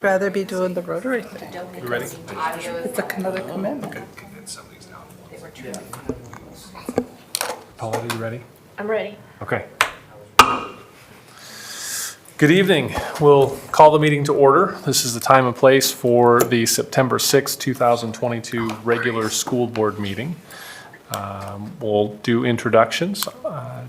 Rather be doing the Rotary thing. You ready? It's another commitment. Paula, are you ready? I'm ready. Okay. Good evening. We'll call the meeting to order. This is the time and place for the September 6, 2022 regular school board meeting. We'll do introductions.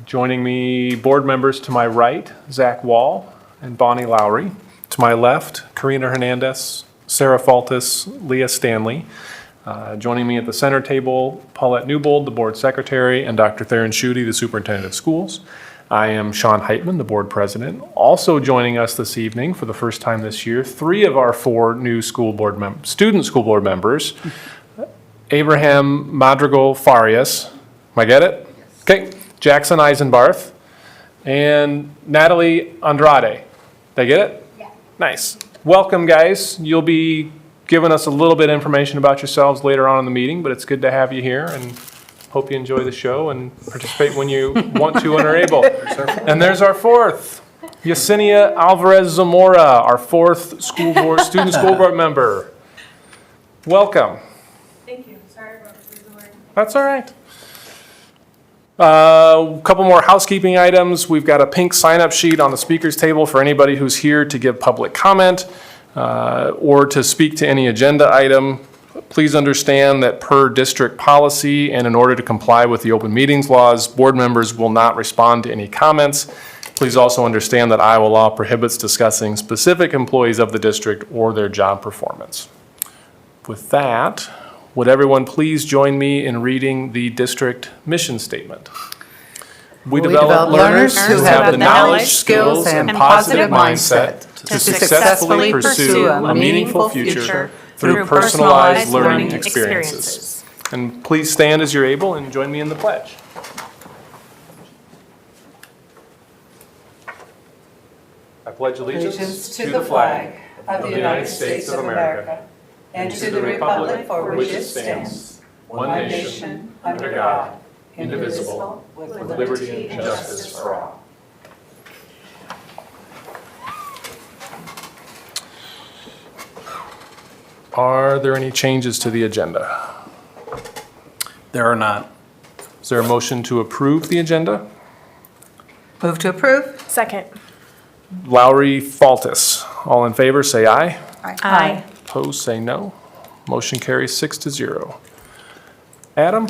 Joining me, board members to my right, Zach Wall and Bonnie Lowry. To my left, Karina Hernandez, Sarah Faltis, Leah Stanley. Joining me at the center table, Paulette Newbold, the board secretary, and Dr. Theron Schutte, the superintendent of schools. I am Sean Heitman, the board president. Also joining us this evening for the first time this year, 3 of our 4 new student school board members. Abraham Madrigal Farias, I get it? Okay. Jackson Eisenbarth and Natalie Andrade. Did I get it? Yeah. Nice. Welcome, guys. You'll be giving us a little bit of information about yourselves later on in the meeting, but it's good to have you here and hope you enjoy the show and participate when you want to and are able. And there's our 4th, Yesenia Alvarez Zamora, our 4th student school board member. Welcome. Thank you. Sorry about the resort. That's all right. A couple more housekeeping items. We've got a pink sign-up sheet on the speaker's table for anybody who's here to give public comment or to speak to any agenda item. Please understand that per district policy and in order to comply with the open meetings laws, board members will not respond to any comments. Please also understand that Iowa law prohibits discussing specific employees of the district or their job performance. With that, would everyone please join me in reading the district mission statement? We develop learners who have the knowledge, skills, and positive mindset to successfully pursue a meaningful future through personalized learning experiences. And please stand as you're able and join me in the pledge. I pledge allegiance to the flag of the United States of America and to the republic for which it stands, one nation, under God, indivisible, with liberty and justice for all. Are there any changes to the agenda? There are not. Is there a motion to approve the agenda? Move to approve? Second. Lowry, Faltis. All in favor, say aye. Aye. Opposed, say no. Motion carries 6-0. Adam?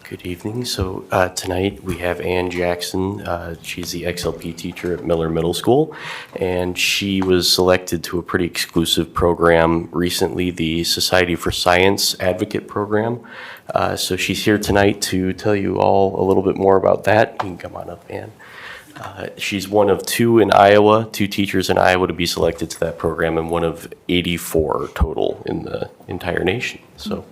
Good evening. So tonight we have Ann Jackson. She's the XLP teacher at Miller Middle School, and she was selected to a pretty exclusive program recently, the Society for Science Advocate Program. So she's here tonight to tell you all a little bit more about that. You can come on up, Ann. She's one of 2 in Iowa, 2 teachers in Iowa to be selected to that program, and one of 84 total in the entire nation. So.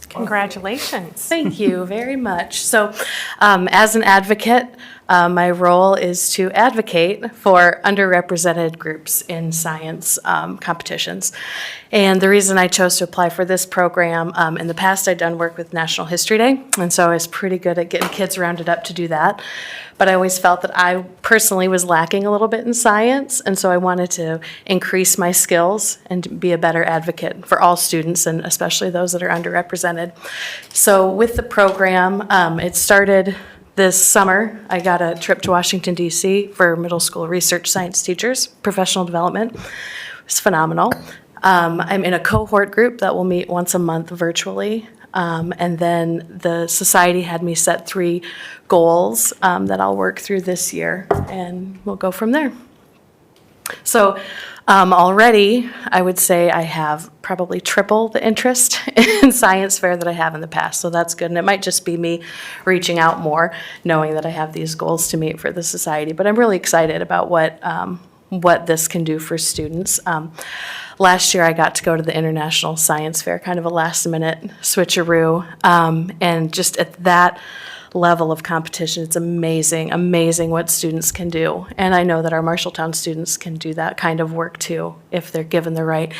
Congratulations. Thank you very much. So as an advocate, my role is to advocate for underrepresented groups in science competitions. And the reason I chose to apply for this program, in the past I'd done work with National History Day, and so I was pretty good at getting kids rounded up to do that. But I always felt that I personally was lacking a little bit in science, and so I wanted to increase my skills and be a better advocate for all students, and especially those that are underrepresented. So with the program, it started this summer. I got a trip to Washington, D.C. for middle school research science teachers, professional development. It was phenomenal. I'm in a cohort group that will meet once a month virtually. And then the society had me set 3 goals that I'll work through this year, and we'll go from there. So already, I would say I have probably triple the interest in science fair that I have in the past, so that's good. And it might just be me reaching out more, knowing that I have these goals to meet for the society. But I'm really excited about what this can do for students. Last year, I got to go to the International Science Fair, kind of a last-minute switcheroo, and just at that level of competition. It's amazing, amazing what students can do. And I know that our Marshalltown students can do that kind of work too, if they're given the right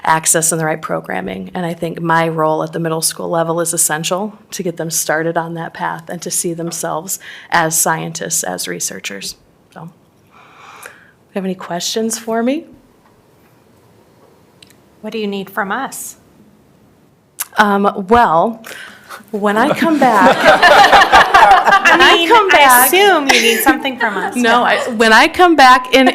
access and the right programming. And I think my role at the middle school level is essential to get them started on that path and to see themselves as scientists, as researchers. So, you have any questions for me? What do you need from us? Well, when I come back, I assume you need something from us. no, when I come back in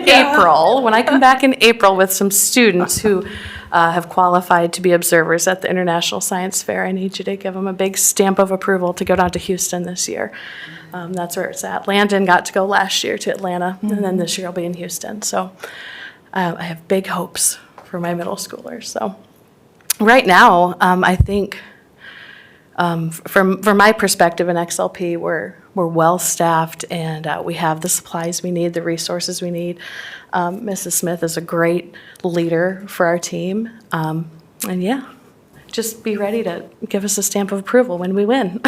April with some students who have qualified to be observers at the International Science Fair, I need you to give them a big stamp of approval to go down to Houston this year. That's where it's at. Landon got to go last year to Atlanta, and then this year I'll be in Houston. So I have big hopes for my middle schoolers. So right now, I think from my perspective in XLP, we're well-staffed, and we have the supplies we need, the resources we need. Mrs. Smith is a great leader for our team. And yeah, just be ready to give us a stamp of approval when we win.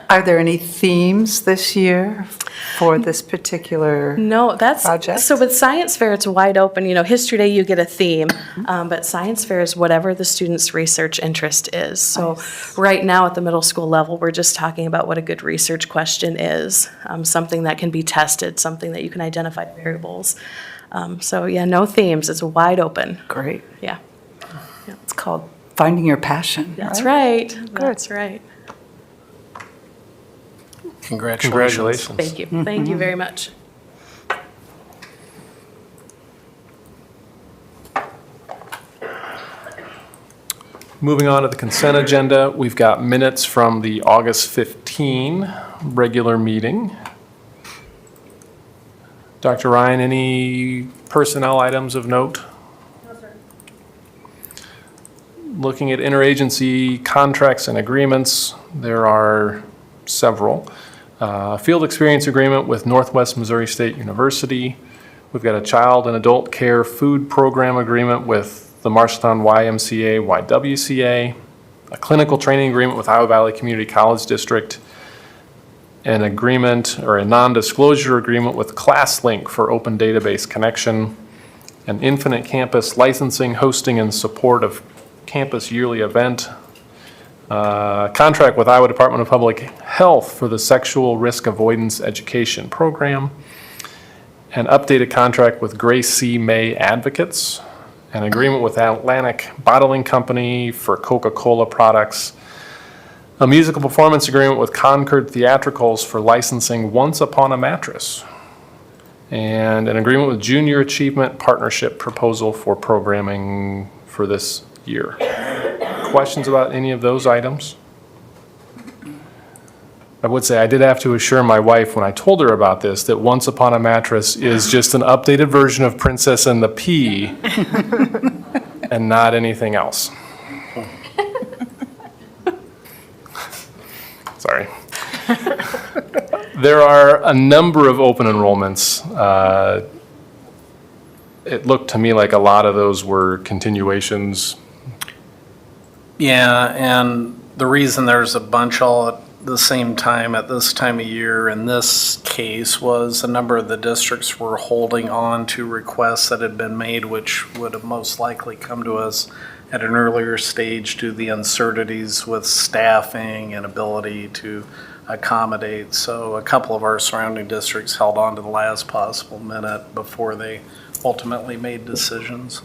Are there any themes this year for this particular? No, that's, project? so with Science Fair, it's wide open. You know, History Day, you get a theme, but Science Fair is whatever the student's research interest is. So right now at the middle school level, we're just talking about what a good research question is, something that can be tested, something that you can identify variables. So yeah, no themes, it's wide open. Great. Yeah, It's called Finding Your Passion. that's right, that's right. Congratulations. Thank you, thank you very much. Moving on to the consent agenda, we've got minutes from the August 15 regular meeting. Dr. Ryan, any personnel items of note? No, sir. Looking at interagency contracts and agreements, there are several. Field experience agreement with Northwest Missouri State University. We've got a child and adult care food program agreement with the Marshalltown YMCA, YWCA, a clinical training agreement with Iowa Valley Community College District, an agreement or a non-disclosure agreement with ClassLink for open database connection, an Infinite Campus licensing, hosting, and support of campus yearly event, contract with Iowa Department of Public Health for the Sexual Risk Avoidance Education Program, an updated contract with Grace C. May Advocates, an agreement with Atlantic Bottling Company for Coca-Cola products, a musical performance agreement with Concord Theatricals for licensing Once Upon a Mattress, and an agreement with Junior Achievement Partnership proposal for programming for this year. Questions about any of those items? I would say I did have to assure my wife when I told her about this that Once Upon a Mattress is just an updated version of Princess and the Pea and not anything else. Sorry. There are a number of open enrollments. It looked to me like a lot of those were continuations. Yeah, and the reason there's a bunch all at the same time at this time of year in this case was a number of the districts were holding on to requests that had been made, which would have most likely come to us at an earlier stage due to the uncertainties with staffing and ability to accommodate. So a couple of our surrounding districts held on to the last possible minute before they ultimately made decisions.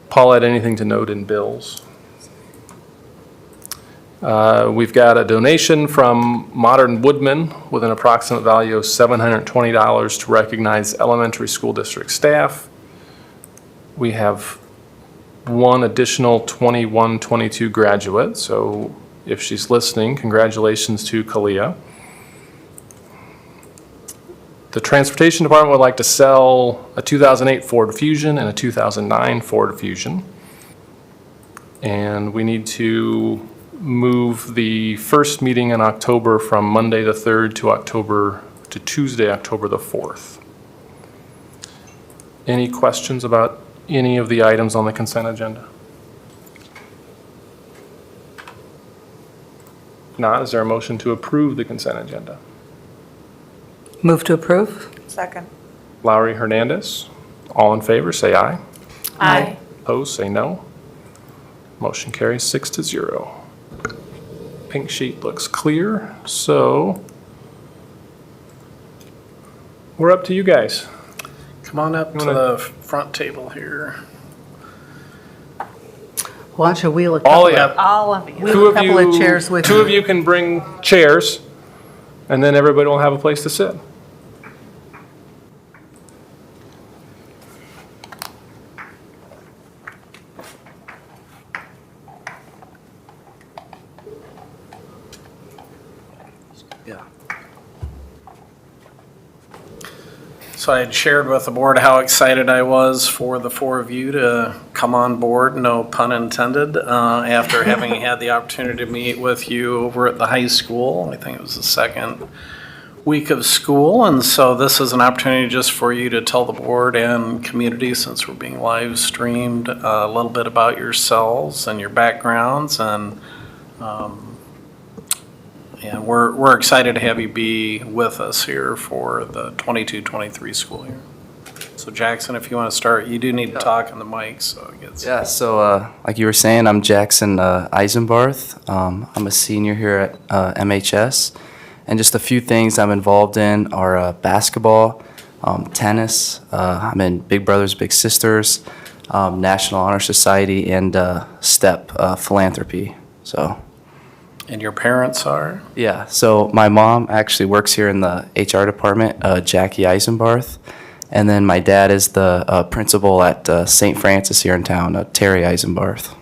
Paul, had anything to note in bills? We've got a donation from Modern Woodman with an approximate value of $720 to recognize elementary school district staff. We have one additional 21-22 graduate, so if she's listening, congratulations to Kalia. The Transportation Department would like to sell a 2008 Ford Fusion and a 2009 Ford Fusion. And we need to move the first meeting in October from Monday the 3rd to Tuesday, October the 4th. Any questions about any of the items on the consent agenda? If not, is there a motion to approve the consent agenda? Move to approve? Second. Lowry, Hernandez, all in favor, say aye. Aye. Opposed, say no. Motion carries 6-0. Pink sheet looks clear, so we're up to you guys. Come on up to the front table here. Why don't you wheel a All couple, of you. All of you. wheel a couple of chairs with Two you? of you can bring chairs, and then everybody will have a place to sit. Yeah. So I had shared with the board how excited I was for the four of you to come on board, no pun intended, after having had the opportunity to meet with you over at the high school. I think it was the second week of school. And so this is an opportunity just for you to tell the board and community, since we're being live streamed, a little bit about yourselves and your backgrounds. And we're excited to have you be with us here for the 22-23 school year. So Jackson, if you want to start, you do need to talk on the mic, so it gets. Yeah, so like you were saying, I'm Jackson Eisenbarth. I'm a senior here at MHS. And just a few things I'm involved in are basketball, tennis, I'm in Big Brothers Big Sisters, National Honor Society, and STEP, philanthropy. So. And your parents are? Yeah, so my mom actually works here in the HR department, Jackie Eisenbarth. And then my dad is the principal at St. Francis here in town, Terry Eisenbarth.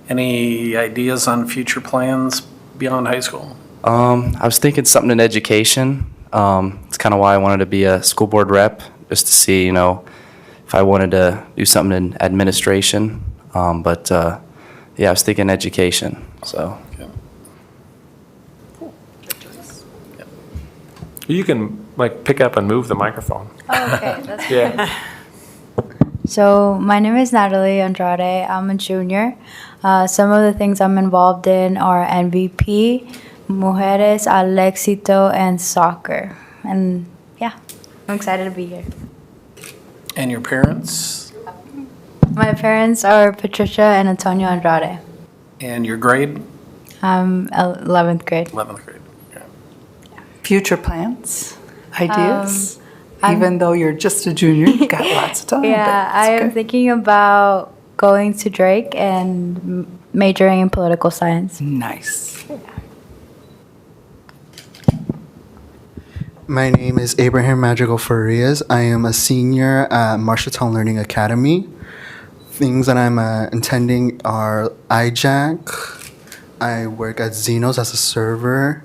Any ideas on future plans beyond high school? I was thinking something in education. It's kind of why I wanted to be a school board rep, just to see, you know, if I wanted to do something in administration. Yeah, I was thinking education, so. You can like pick up and move the microphone. Oh, okay, that's Yeah. So my name is Natalie Andrade. I'm a junior. Some of the things I'm involved in are MVP, Mujeres al Éxito, and soccer. And yeah, I'm excited to be here. And your parents? My parents are Patricia and Antonio Andrade. And your grade? I'm 11th grade. 11th grade. Okay. Future plans, ideas? I'm- Even though you're just a junior, you've got lots of time. Yeah, but I it's am good. thinking about going to Drake and majoring in political science. Nice. My name is Abraham Magical Farias. I am a senior at Marshalltown Learning Academy. Things that I'm attending are IJAC. I work at Xenos as a server.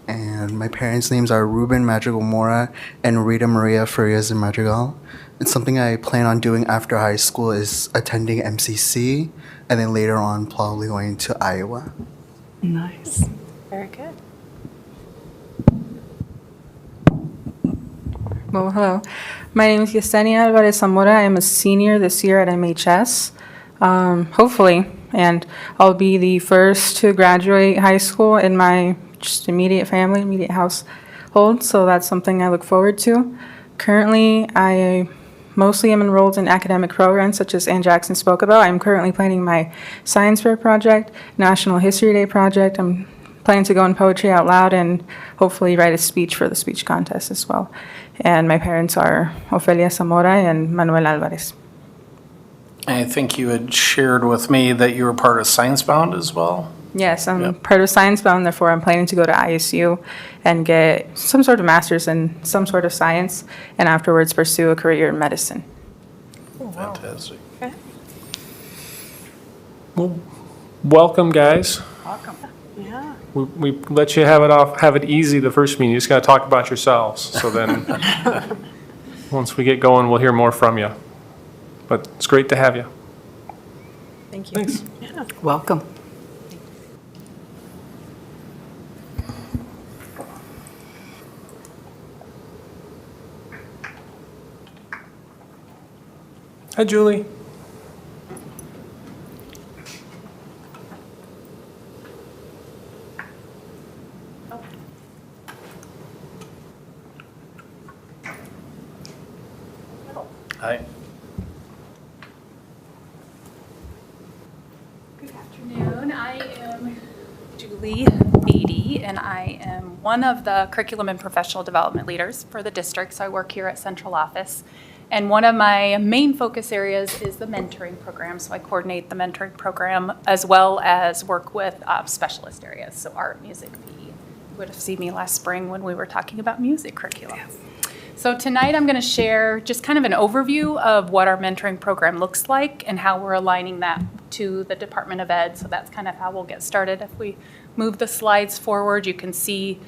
And my parents' names are Ruben Magical Mora and Rita Maria Farias de Madrigal. And something I plan on doing after high school is attending MCC, and then later on probably going to Iowa. Nice. Very good. Well, hello. My name is Yesenia Alvarez Zamora. I am a senior this year at MHS, hopefully, and I'll be the first to graduate high school in my just immediate family, immediate household, so that's something I look forward to. Currently, I mostly am enrolled in academic programs such as Ann Jackson spoke about. I'm currently planning my Science Fair project, National History Day project. I'm planning to go in Poetry Out Loud and hopefully write a speech for the speech contest as well. And my parents are Ofelia Zamora and Manuel Alvarez. I think you had shared with me that you were part of Science Bound as well. Yes, I'm Yep. part of Science Bound, therefore I'm planning to go to ISU and get some sort of master's in some sort of science and afterwards pursue a career in medicine. Fantastic. Well, welcome, guys. Yeah. We let you have it easy the first meeting. You just got to talk about yourselves. So then, once we get going, we'll hear more from you. But it's great to have you. Thank you. Thanks. Welcome. Hi, Julie. Aye. Good afternoon. I am Julie Beatty, and I am one of the curriculum and professional development leaders for the district. So I work here at central office. And one of my main focus areas is the mentoring program. So I coordinate the mentoring program as well as work with specialist areas, so art, music, PE. You would have seen me last spring when we were talking about music curriculum. So tonight I'm going to share just kind of an overview of what our mentoring program looks like and how we're aligning that to the Department of Ed. So that's kind of how we'll get started. If we move the slides forward, you can see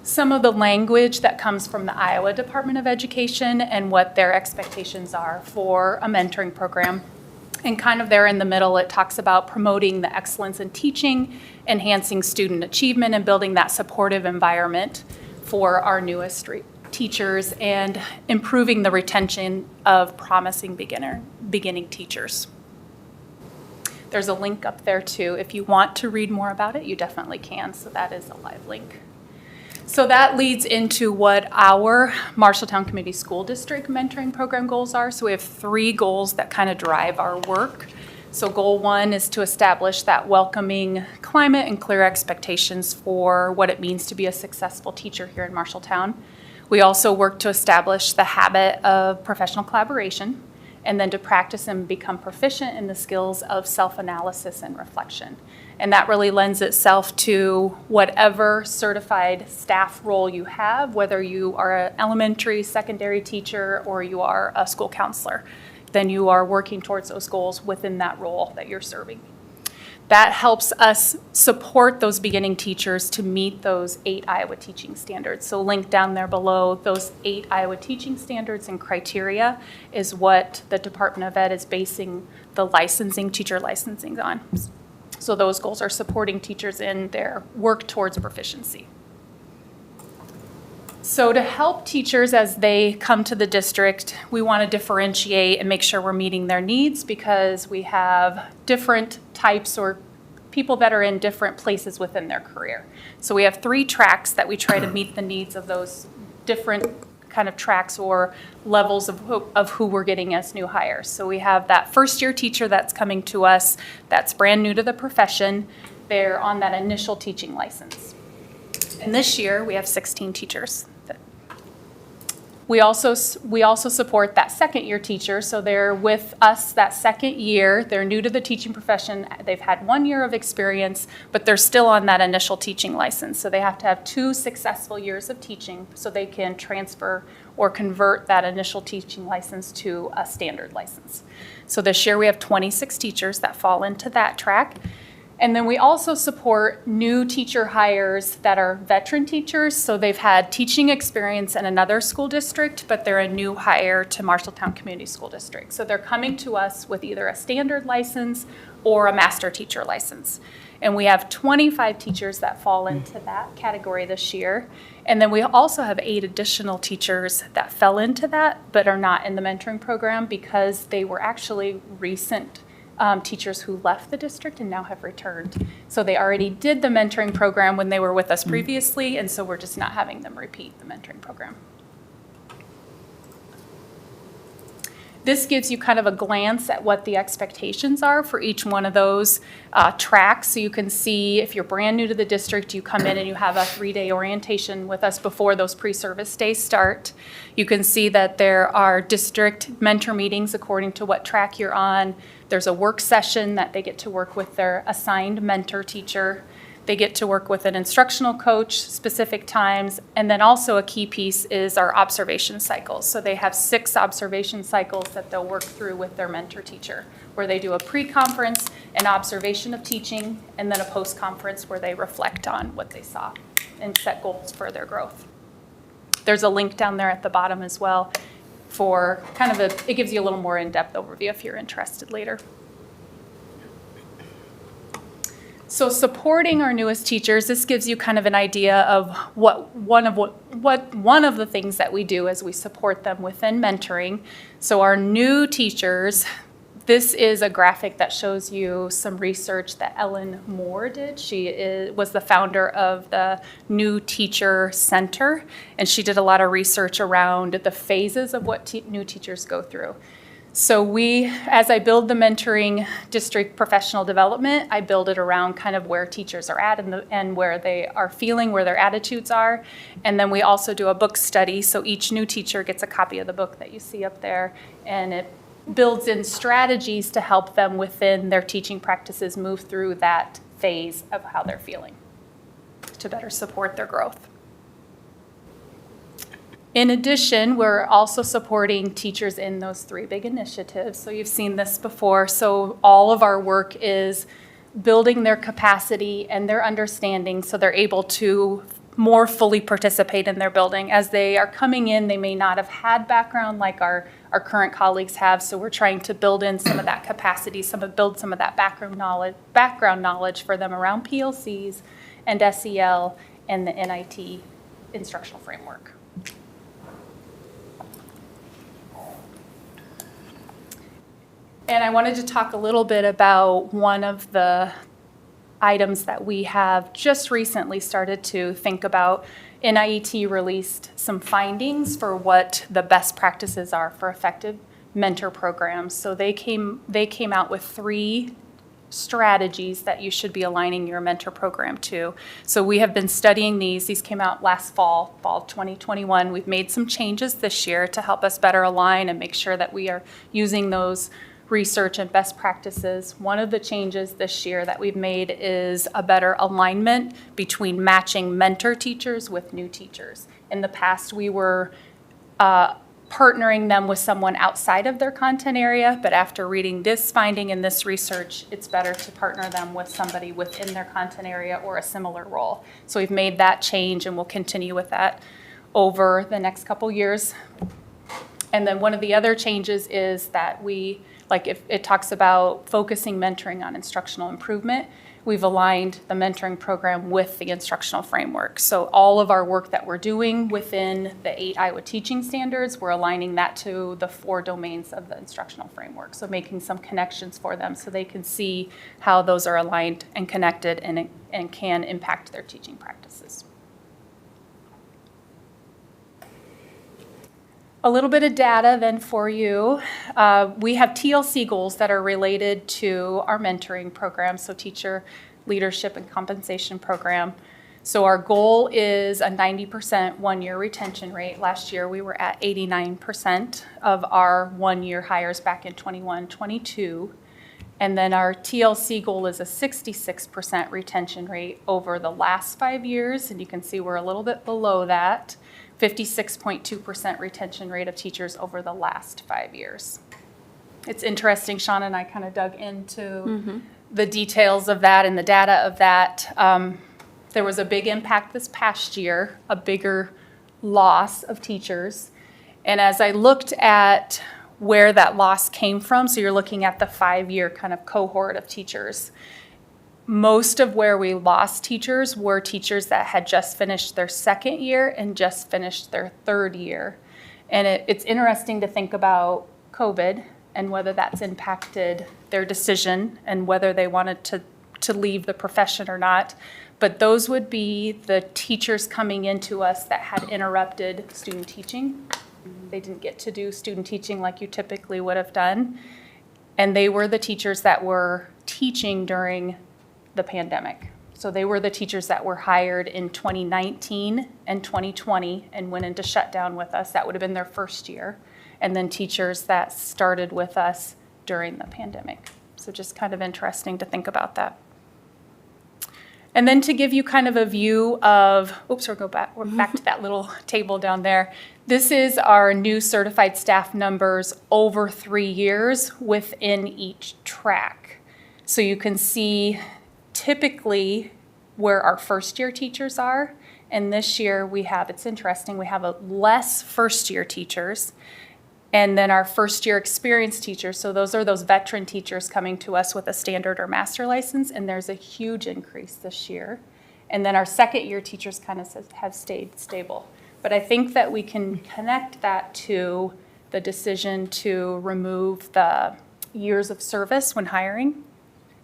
some of the language that comes from the Iowa Department of Education and what their expectations are for a mentoring program. And kind of there in the middle, it talks about promoting the excellence in teaching, enhancing student achievement, and building that supportive environment for our newest teachers, and improving the retention of promising beginning teachers. There's a link up there too. If you want to read more about it, you definitely can. So that is a live link. So that leads into what our Marshalltown Community School District mentoring program goals are. So we have 3 goals that kind of drive our work. So goal 1 is to establish that welcoming climate and clear expectations for what it means to be a successful teacher here in Marshalltown. We also work to establish the habit of professional collaboration, and then to practice and become proficient in the skills of self-analysis and reflection. And that really lends itself to whatever certified staff role you have, whether you are an elementary, secondary teacher, or you are a school counselor. Then you are working towards those goals within that role that you're serving. That helps us support those beginning teachers to meet those 8 Iowa teaching standards. So linked down there below, those 8 Iowa teaching standards and criteria is what the Department of Ed is basing the teacher licensing on. So those goals are supporting teachers in their work towards proficiency. So to help teachers as they come to the district, we want to differentiate and make sure we're meeting their needs, because we have different types or people that are in different places within their career. So we have 3 tracks that we try to meet the needs of those different kind of tracks or levels of who we're getting as new hires. So we have that first-year teacher that's coming to us that's brand new to the profession. They're on that initial teaching license. And this year, we have 16 teachers. We also support that second-year teacher, so they're with us that second year. They're new to the teaching profession. They've had 1 year of experience, but they're still on that initial teaching license. So they have to have 2 successful years of teaching so they can transfer or convert that initial teaching license to a standard license. So this year we have 26 teachers that fall into that track. And then we also support new teacher hires that are veteran teachers. So they've had teaching experience in another school district, but they're a new hire to Marshalltown Community School District. So they're coming to us with either a standard license or a master teacher license. And we have 25 teachers that fall into that category this year. And then we also have 8 additional teachers that fell into that, but are not in the mentoring program because they were actually recent teachers who left the district and now have returned. So they already did the mentoring program when they were with us previously, and so we're just not having them repeat the mentoring program. This gives you kind of a glance at what the expectations are for each one of those tracks. So you can see if you're brand new to the district, you come in and you have a 3-day orientation with us before those pre-service days start. You can see that there are district mentor meetings according to what track you're on. There's a work session that they get to work with their assigned mentor teacher. They get to work with an instructional coach, specific times, and then also a key piece is our observation cycles. So they have 6 observation cycles that they'll work through with their mentor teacher, where they do a pre-conference, an observation of teaching, and then a post-conference where they reflect on what they saw and set goals for their growth. There's a link down there at the bottom as well for kind of it gives you a little more in-depth overview if you're interested later. So supporting our newest teachers, this gives you kind of an idea of what one of the things that we do as we support them within mentoring. So our new teachers, This is a graphic that shows you some research that Ellen Moore did. Was the founder of the New Teacher Center, and she did a lot of research around the phases of what new teachers go through. So as I build the mentoring district professional development, I build it around kind of where teachers are at and where they are feeling, where their attitudes are. And then we also do a book study. So each new teacher gets a copy of the book that you see up there, and it builds in strategies to help them within their teaching practices move through that phase of how they're feeling to better support their growth. In addition, we're also supporting teachers in those 3 big initiatives. So you've seen this before. So all of our work is building their capacity and their understanding so they're able to more fully participate in their building. As they are coming in, they may not have had background like our current colleagues have, so we're trying to build in some of that capacity, build some of that background knowledge for them around PLCs and SEL and the NIT instructional framework. And I wanted to talk a little bit about one of the items that we have just recently started to think about. NIET released some findings for what the best practices are for effective mentor programs. So they came out with 3 strategies that you should be aligning your mentor program to. So we have been studying these. These came out last fall 2021. We've made some changes this year to help us better align and make sure that we are using those research and best practices. One of the changes this year that we've made is a better alignment between matching mentor teachers with new teachers. In the past, we were partnering them with someone outside of their content area, but after reading this finding and this research, it's better to partner them with somebody within their content area or a similar role. So we've made that change, and we'll continue with that over the next couple years. And then one of the other changes is that if it talks about focusing mentoring on instructional improvement, we've aligned the mentoring program with the instructional framework. So all of our work that we're doing within the 8 Iowa teaching standards, we're aligning that to the 4 domains of the instructional framework. So making some connections for them so they can see how those are aligned and connected and can impact their teaching practices. A little bit of data then for you. We have TLC goals that are related to our mentoring program, so teacher leadership and compensation program. So our goal is a 90% one-year retention rate. Last year we were at 89% of our one-year hires back in 21-22. And then our TLC goal is a 66% retention rate over the last 5 years, and you can see we're a little bit below that. 56.2% retention rate of teachers over the last 5 years. It's interesting, Sean and I kind of dug into the details of that and the data of that. There was a big impact this past year, a bigger loss of teachers. And as I looked at where that loss came from, so you're looking at the 5-year kind of cohort of teachers, most of where we lost teachers were teachers that had just finished their 2nd year and just finished their 3rd year. And it's interesting to think about COVID and whether that's impacted their decision and whether they wanted to leave the profession or not. But those would be the teachers coming into us that had interrupted student teaching. They didn't get to do student teaching like you typically would have done. And they were the teachers that were teaching during the pandemic. So they were the teachers that were hired in 2019 and 2020 and went into shutdown with us. That would have been their 1st year. And then teachers that started with us during the pandemic. So just kind of interesting to think about that. And then to give you kind of a view of, we're back to that little table down there. This is our new certified staff numbers over 3 years within each track. So you can see typically where our 1st-year teachers are, and this year it's interesting, we have less 1st-year teachers, and then our 1st-year experienced teachers, so those are those veteran teachers coming to us with a standard or master license, and there's a huge increase this year. And then our 2nd-year teachers kind of have stayed stable. But I think that we can connect that to the decision to remove the years of service when hiring.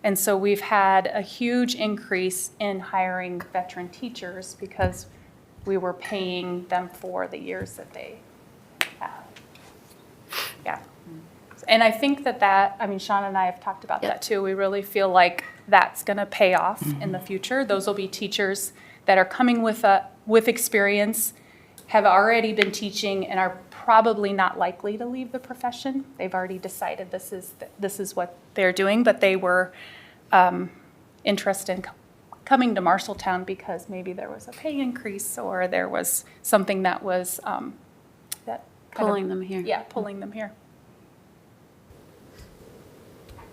And so we've had a huge increase in hiring veteran teachers because we were paying them for the years that they have. Yeah. And I think I mean, Sean and I have talked about that too. We really feel like that's going to pay off in the future. Those will be teachers that are coming with experience, have already been teaching, and are probably not likely to leave the profession. They've already decided this is what they're doing, but they were interested in coming to Marshalltown because maybe there was a pay increase or there was something that was that Pulling them here. Yeah, pulling them here.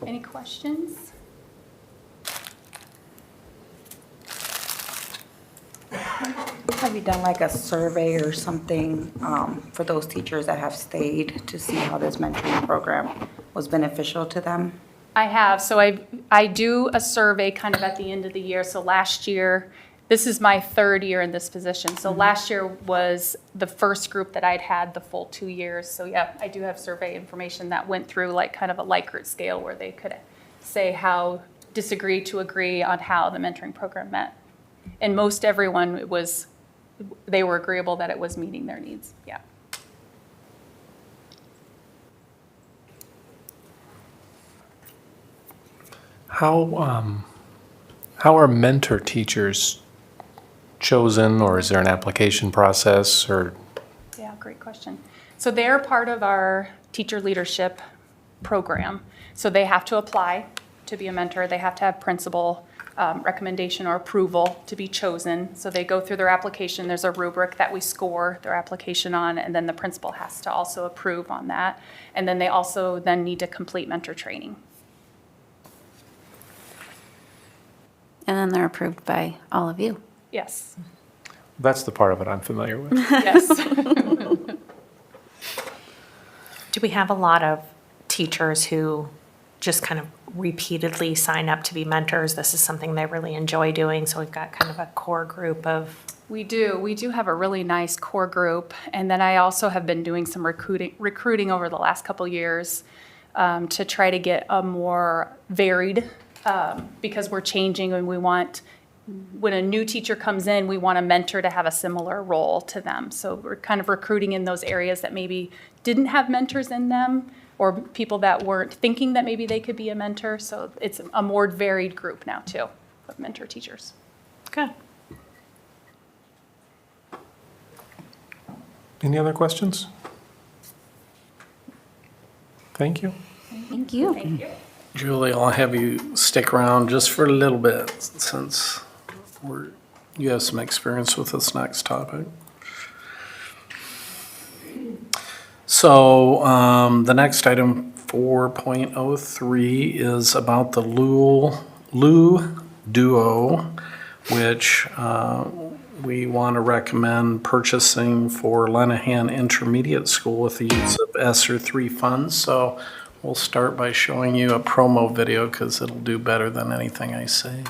Any questions? Have you done like a survey or something for those teachers that have stayed to see how this mentoring program was beneficial to them? I have. So I do a survey kind of at the end of the year. So last year, this is my third year in this position. So last year was the first group that I'd had the full 2 years. So yeah, I do have survey information that went through like kind of a Likert scale where they could say how disagree to agree on how the mentoring program met. And most everyone they were agreeable that it was meeting their needs. Yeah. How are mentor teachers chosen, or is there an application process, or? Yeah, great question. So they're part of our teacher leadership program. So they have to apply to be a mentor. They have to have principal recommendation or approval to be chosen. So they go through their application. There's a rubric that we score their application on, and then the principal has to also approve on that. And then they also then need to complete mentor training. And then they're approved by all of you. Yes. That's the part of it I'm familiar with. Yes. Do we have a lot of teachers who just kind of repeatedly sign up to be mentors? This is something they really enjoy doing, so we've got kind of a core group of... We do have a really nice core group, and then I also have been doing some recruiting over the last couple years to try to get a more varied, because we're changing and when a new teacher comes in, we want a mentor to have a similar role to them. So we're kind of recruiting in those areas that maybe didn't have mentors in them, or people that weren't thinking that maybe they could be a mentor. So it's a more varied group now too, of mentor teachers. Good. Any other questions? Thank you. Thank you. Thank you. Julie, I'll have you stick around just for a little bit since you have some experience with this next topic. So the next item, 4.03, is about the Lou Duo, which we want to recommend purchasing for Lenahan Intermediate School with the use of ESSER 3 funds. So we'll start by showing you a promo video because it'll do better than anything I say.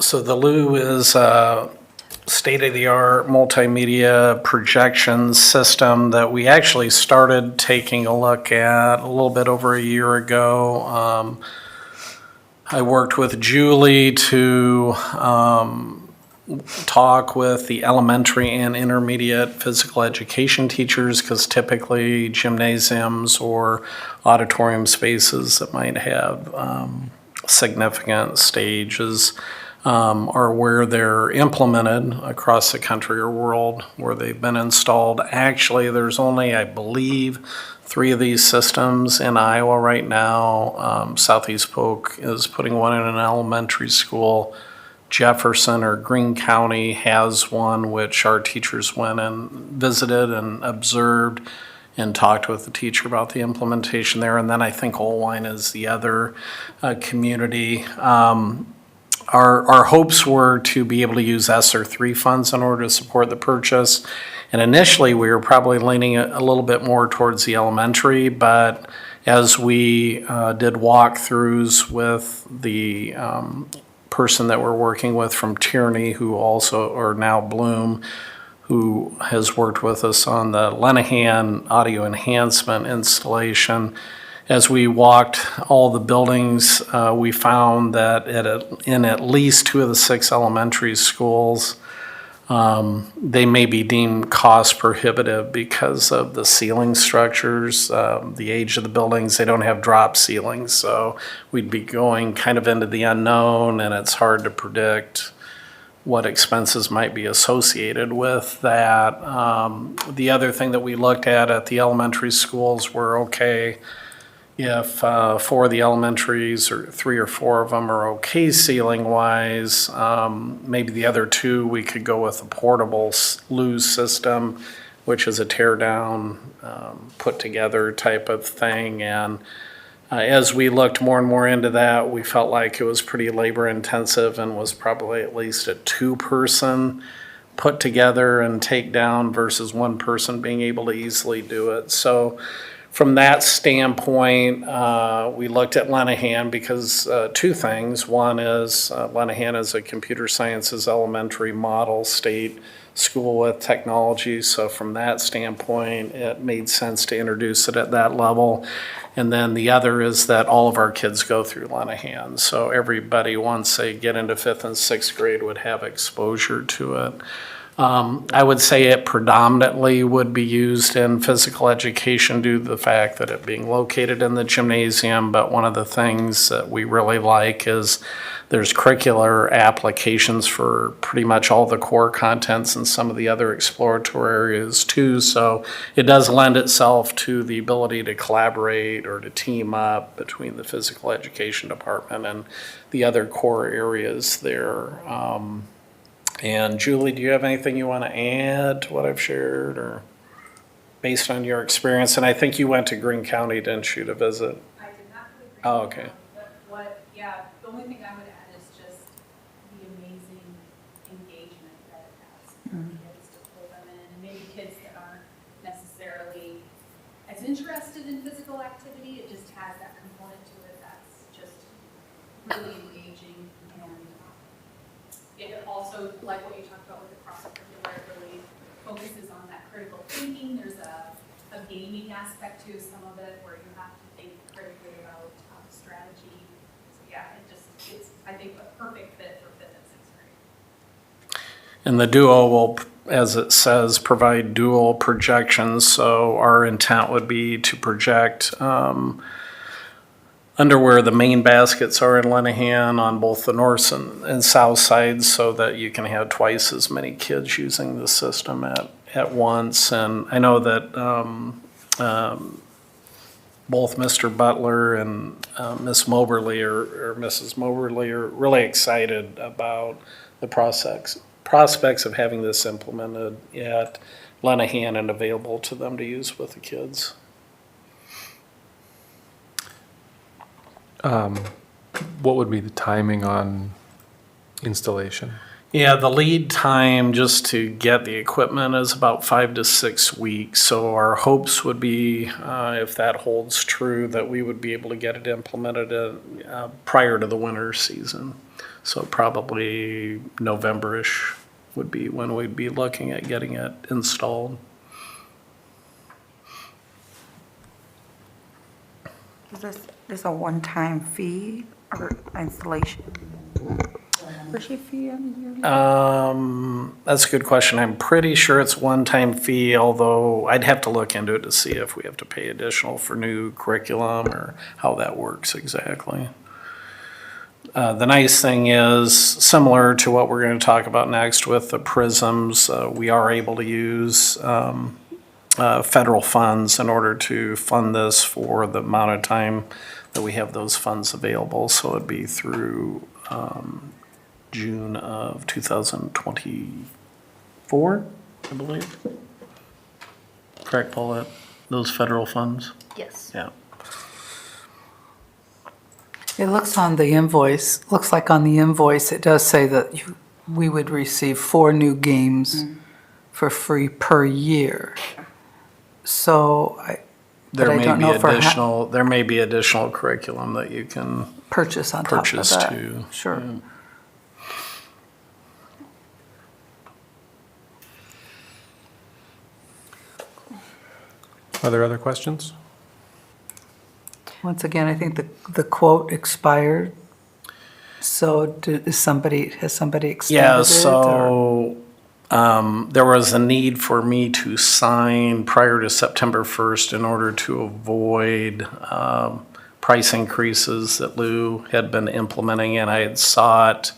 So the Lou is a state-of-the-art multimedia projection system that we actually started taking a look at a little bit over a year ago. I worked with Julie to talk with the elementary and intermediate physical education teachers, because typically gymnasiums or auditorium spaces that might have significant stages are where they're implemented across the country or world, where they've been installed. Actually, there's only, I believe, 3 of these systems in Iowa right now. Southeast Polk is putting one in an elementary school. Jefferson or Greene County has one, which our teachers went and visited and observed and talked with the teacher about the implementation there. And then I think Olwine is the other community. Our hopes were to be able to use ESSER 3 funds in order to support the purchase. And initially, we were probably leaning a little bit more towards the elementary, but as we did walkthroughs with the person that we're working with from Tierney, who also, or now Bloom, who has worked with us on the Lenahan audio enhancement installation. As we walked all the buildings, we found that in at least 2 of the 6 elementary schools, they may be deemed cost prohibitive because of the ceiling structures, the age of the buildings. They don't have drop ceilings, so we'd be going kind of into the unknown, and it's hard to predict what expenses might be associated with that. The other thing that we looked at the elementary schools were, okay, if 4 of the elementaries, or 3 or 4 of them are okay ceiling-wise, maybe the other 2, we could go with a portable loo system, which is a tear-down, put-together type of thing. And as we looked more and more into that, we felt like it was pretty labor-intensive and was probably at least a 2-person put together and take down versus 1 person being able to easily do it. So from that standpoint, we looked at Lenahan because 2 things. One is Lenahan is a computer sciences elementary model state school with technology. So from that standpoint, it made sense to introduce it at that level. And then the other is that all of our kids go through Lenahan. So everybody, once they get into 5th and 6th grade, would have exposure to it. I would say it predominantly would be used in physical education due to the fact that it being located in the gymnasium, but one of the things that we really like is there's curricular applications for pretty much all the core contents and some of the other exploratory areas too, so it does lend itself to the ability to collaborate or to team up between the physical education department and the other core areas there. And Julie, do you have anything you want to add to what I've shared, or based on your experience? And I think you went to Greene County, didn't you, to visit? I did not go to Greene Oh, okay. But the only thing I would add is just the amazing engagement that it has for kids to pull them in, and maybe kids that aren't necessarily as interested in physical activity. It just has that component to it that's just really engaging. And it also, like what you talked about with the cross-curricular, it really focuses on that critical thinking. There's a gaming aspect to some of it where you have to think critically about strategy. So it's, I think, a perfect fit for 5th and 6th grade. And the Duo will, as it says, provide dual projections. So our intent would be to project under where the main baskets are in Lenahan on both the north and south sides, so that you can have twice as many kids using the system at once. And I know that both Mr. Butler and Ms. Moberly or Mrs. Moberly are really excited about the prospects of having this implemented at Lenahan and available to them to use with the kids. What would be the timing on installation? Yeah, the lead time just to get the equipment is about 5 to 6 weeks. So our hopes would be, if that holds true, that we would be able to get it implemented prior to the winter season. So probably November-ish would be when we'd be looking at getting it installed. Is this a one-time fee or installation? membership fee on a yearly? That's a good question. I'm pretty sure it's one-time fee, although I'd have to look into it to see if we have to pay additional for new curriculum or how that works exactly. The nice thing is, similar to what we're going to talk about next with the prisms, we are able to use federal funds in order to fund this for the amount of time that we have those funds available. So it'd be through June of 2024, I believe. Correct, Paulette? Those federal funds? Yes. Yeah. It looks on the invoice, looks like on the invoice, it does say that we would receive 4 new games for free per year. So but I don't know if we're There may be additional curriculum that you can purchase on top of purchase that. too. Sure. Yeah. Are there other questions? Once again, I think the quote expired. So has somebody extended Yeah, it? so there was a need for me to sign prior to September 1st in order to avoid price increases that Lou had been implementing, and I had sought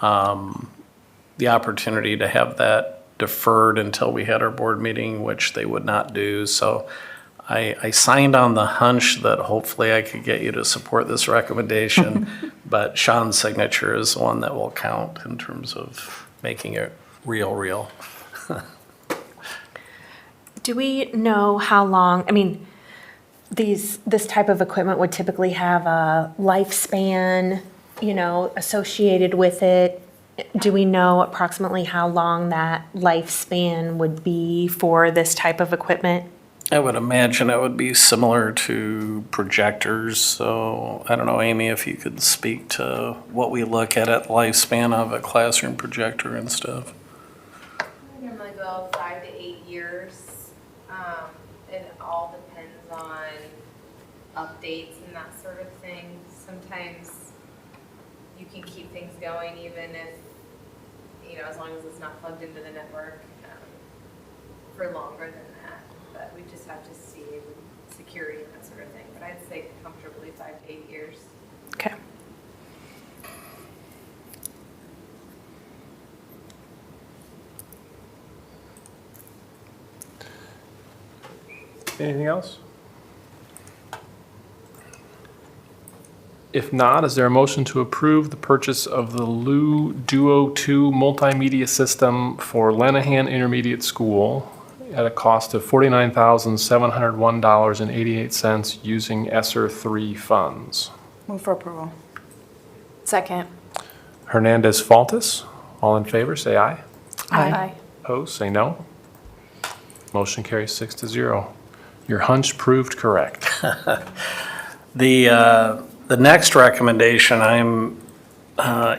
the opportunity to have that deferred until we had our board meeting, which they would not do. So I signed on the hunch that hopefully I could get you to support this recommendation, but Sean's signature is the one that will count in terms of making it real. Do we know how long, I mean, this type of equipment would typically have a lifespan, associated with it? Do we know approximately how long that lifespan would be for this type of equipment? I would imagine it would be similar to projectors. So I don't know, Amy, if you could speak to what we look at lifespan of a classroom projector and stuff. We normally go 5 to 8 years. It all depends on updates and that sort of thing. Sometimes you can keep things going even if, as long as it's not plugged into the network for longer than that. But we just have to see security and that sort of thing. But I'd say comfortably 5 to 8 years. Okay. Anything else? If not, is there a motion to approve the purchase of the Lou Duo 2 multimedia system for Lenahan Intermediate School at a cost of $49,701.88 using ESSER 3 funds? Move for approval. Second. Hernandez Faltis, all in favor, say aye. Aye. Opposed, say no. Motion carries 6-0. Your hunch proved correct. The next recommendation I'm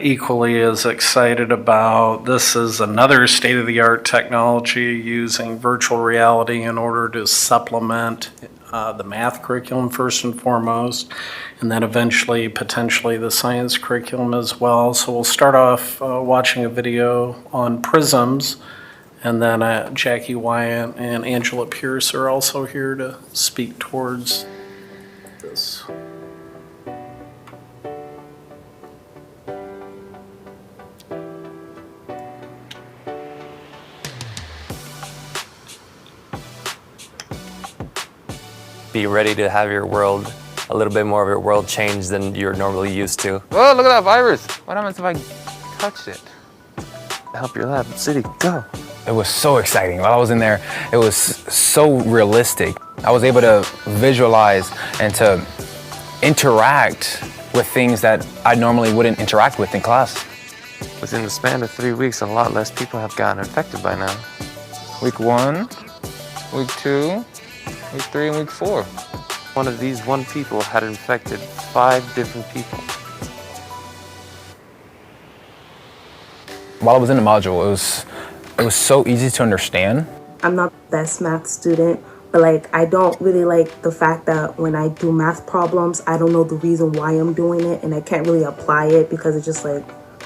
equally as excited about. This is another state-of-the-art technology using virtual reality in order to supplement the math curriculum first and foremost, and then eventually potentially the science curriculum as well. So we'll start off watching a video on prisms, and then Jackie Wyatt and Angela Pierce are also here to speak towards this. Be ready to have your world, a little bit more of your world change than you're normally used to. Whoa, look at that virus. What happens if I touch it? Help your lab, city, go. It was so exciting. While I was in there, it was so realistic. I was able to visualize and to interact with things that I normally wouldn't interact with in class. Within the span of 3 weeks, a lot less people have gotten infected by now. Week 1, week 2, week 3, and week 4. One of these people had infected 5 different people. While I was in the module, it was so easy to understand. I'm not the best math student, but I don't really like the fact that when I do math problems, I don't know the reason why I'm doing it, and I can't really apply it because it's just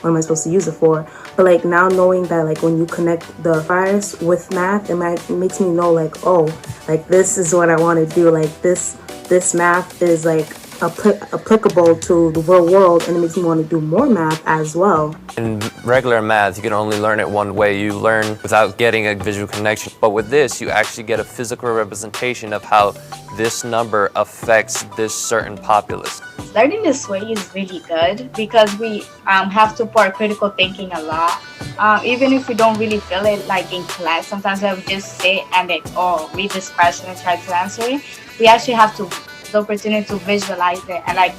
what am I supposed to use it for? But like now knowing that like when you connect the fires with math, it makes me know like, oh, like this is what I want to do. Like this math is like applicable to the real world, and it makes me want to do more math as well. In regular math, you can only learn it one way. You learn without getting a visual connection. But with this, you actually get a physical representation of how this number affects this certain populace. Learning this way is really good because we have to put critical thinking a lot. Even if we don't really feel it like in class, sometimes I would just sit and like, read this question and try to answer it. We actually have the opportunity to visualize it and like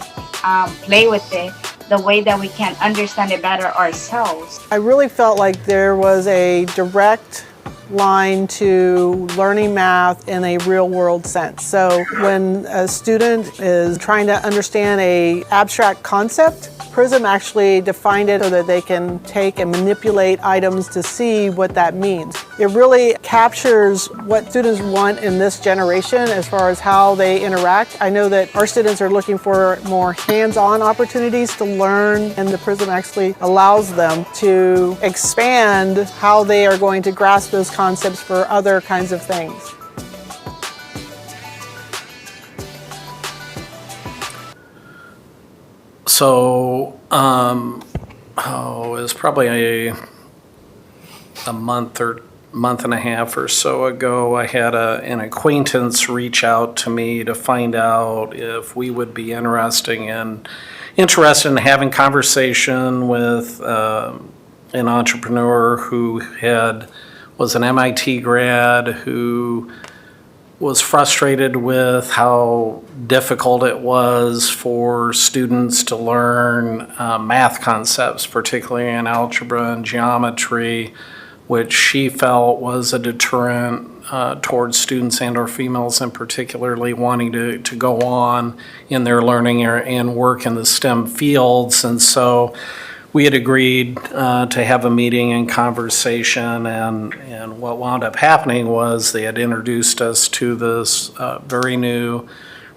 play with it the way that we can understand it better ourselves. I really felt like there was a direct line to learning math in a real world sense. So when a student is trying to understand an abstract concept, PRISM actually defined it so that they can take and manipulate items to see what that means. It really captures what students want in this generation as far as how they interact. I know that our students are looking for more hands-on opportunities to learn, and the PRISM actually allows them to expand how they are going to grasp those concepts for other kinds of things. So, it was probably a month and a half or so ago, I had an acquaintance reach out to me to find out if we would be interested in having conversation with an entrepreneur who was an MIT grad who was frustrated with how difficult it was for students to learn math concepts, particularly in algebra and geometry, which she felt was a deterrent towards students and or females in particularly wanting to go on in their learning and work in the STEM fields. And so we had agreed to have a meeting and conversation, and what wound up happening was they had introduced us to this very new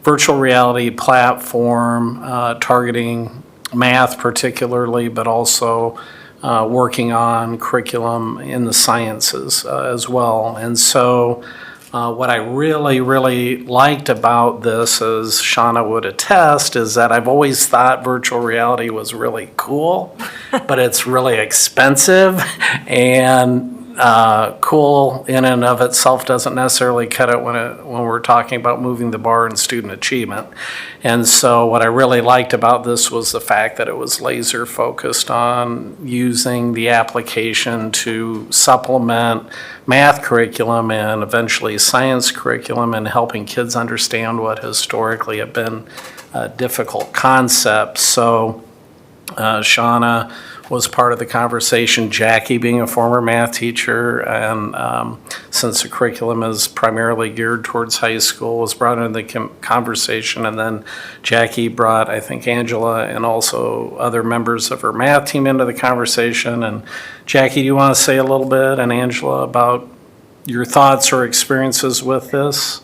virtual reality platform targeting math particularly, but also working on curriculum in the sciences as well. And so what I really, really liked about this, as Shauna would attest, is that I've always thought virtual reality was really cool, but it's really expensive, and cool in and of itself doesn't necessarily cut it when we're talking about moving the bar in student achievement. And so what I really liked about this was the fact that it was laser focused on using the application to supplement math curriculum and eventually science curriculum, and helping kids understand what historically have been difficult concepts. So Shauna was part of the conversation, Jackie being a former math teacher, and since the curriculum is primarily geared towards high school, was brought into the conversation. And then Jackie brought, I think, Angela and also other members of her math team into the conversation. And Jackie, do you want to say a little bit, and Angela, about your thoughts or experiences with this?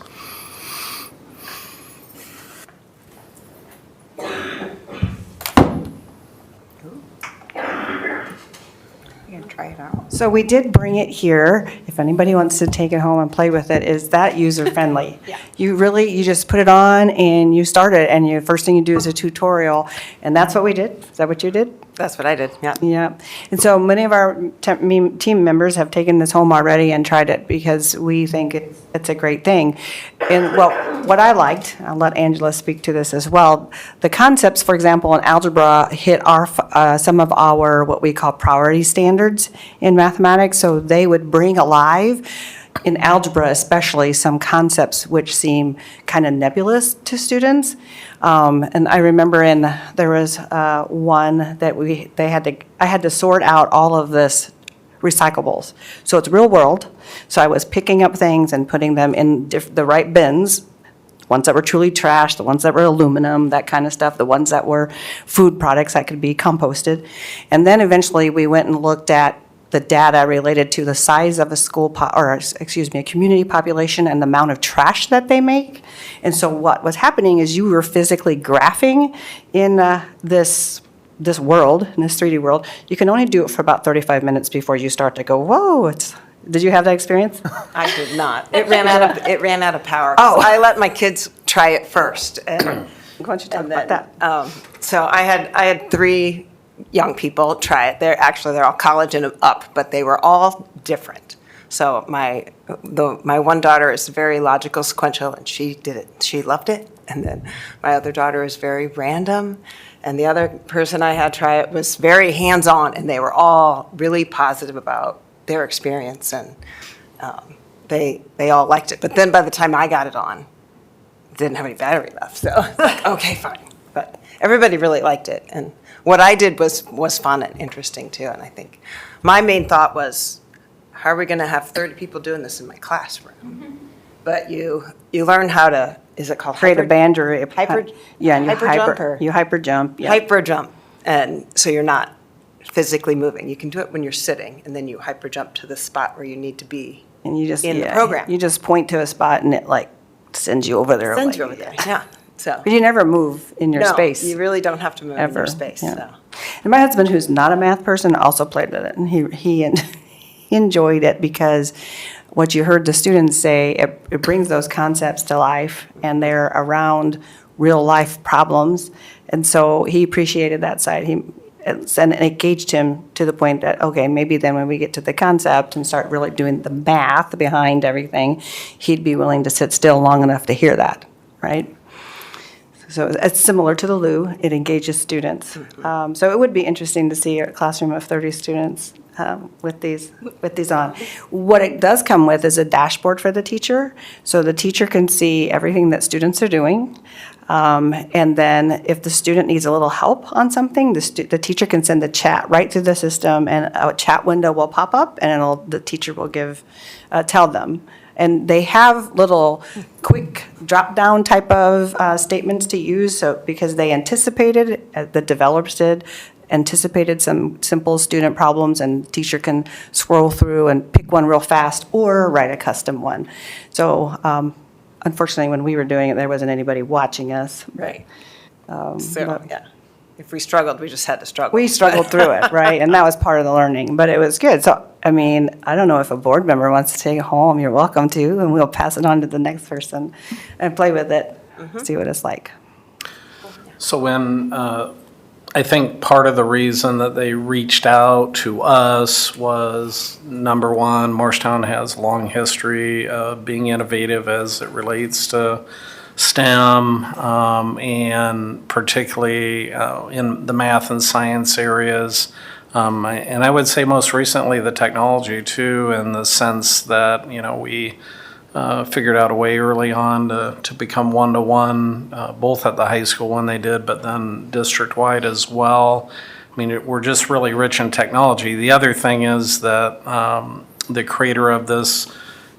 Try it out. So we did bring it here. If anybody wants to take it home and play with it, is that user friendly? Yeah. You just put it on and you start it, and the first thing you do is a tutorial, and that's what we did. Is that what you did? That's what I did, yeah. Yeah. And so many of our team members have taken this home already and tried it because we think it's a great thing. And what I liked, I'll let Angela speak to this as well, the concepts, for example, in algebra hit some of our what we call priority standards in mathematics. So they would bring alive, in algebra especially, some concepts which seem kind of nebulous to students. And I remember there was one that I had to sort out all of this recyclables. So it's real world. So I was picking up things and putting them in the right bins, ones that were truly trash, the ones that were aluminum, that kind of stuff, the ones that were food products that could be composted. And then eventually we went and looked at the data related to the size of a community population and the amount of trash that they make. And so what was happening is you were physically graphing in this this world, in this 3D world, you can only do it for about 35 minutes before you start to go, whoa, did you have that experience? I did not. It ran out of power. Oh. I let my kids try it first. And, Why don't you talk about that? so I had 3 young people try it. They're all college and up, but they were all different. So my one daughter is very logical, sequential, and she did it. She loved it. And then my other daughter is very random. And the other person I had try it was very hands-on, and they were all really positive about their experience, and they all liked it. But then by the time I got it on, it didn't have any battery left. So it's like, okay, fine. But everybody really liked it. And what I did was fun and interesting too. And I think my main thought was, how are we going to have 30 people doing this in my classroom? But you learn how to, is it called Create a band or a hyper, yeah, and you hyper jump. Yeah. hyper jump, and so you're not physically moving. You can do it when you're sitting, and then you hyper jump to the spot where you need to be. And you just in the program. You just point to a spot and it like sends you over there. Sends you over there. Yeah. So. But you never move in your space. You really don't have to move in your space. Yeah. So. And my husband, who's not a math person, also played with it, and he enjoyed it because what you heard the students say, it brings those concepts to life, and they're around real life problems, and so he appreciated that side. And it engaged him to the point that, okay, maybe then when we get to the concept and start really doing the math behind everything, he'd be willing to sit still long enough to hear that, right? So it's similar to the Lou. It engages students. So it would be interesting to see a classroom of 30 students with these on. What it does come with is a dashboard for the teacher, so the teacher can see everything that students are doing. And then if the student needs a little help on something, the teacher can send a chat right through the system, and a chat window will pop up, and the teacher will tell them. And they have little quick drop-down type of statements to use, so because they anticipated, the developers did, anticipated some simple student problems, and teacher can scroll through and pick one real fast or write a custom one. So unfortunately, when we were doing it, there wasn't anybody watching us. Right. Yeah. If we struggled, we just had to struggle. We struggled through it, right? And that was part of the learning, but it was good. So, I mean, I don't know if a board member wants to take it home, you're welcome to, and we'll pass it on to the next person and play with it, see what it's like. So when, I think part of the reason that they reached out to us was, number one, Morristown has a long history of being innovative as it relates to STEM, and particularly in the math and science areas. And I would say most recently the technology too, in the sense that, we figured out a way early on to become one-to-one, both at the high school when they did, but then district-wide as well. I mean, we're just really rich in technology. The other thing is that the creator of this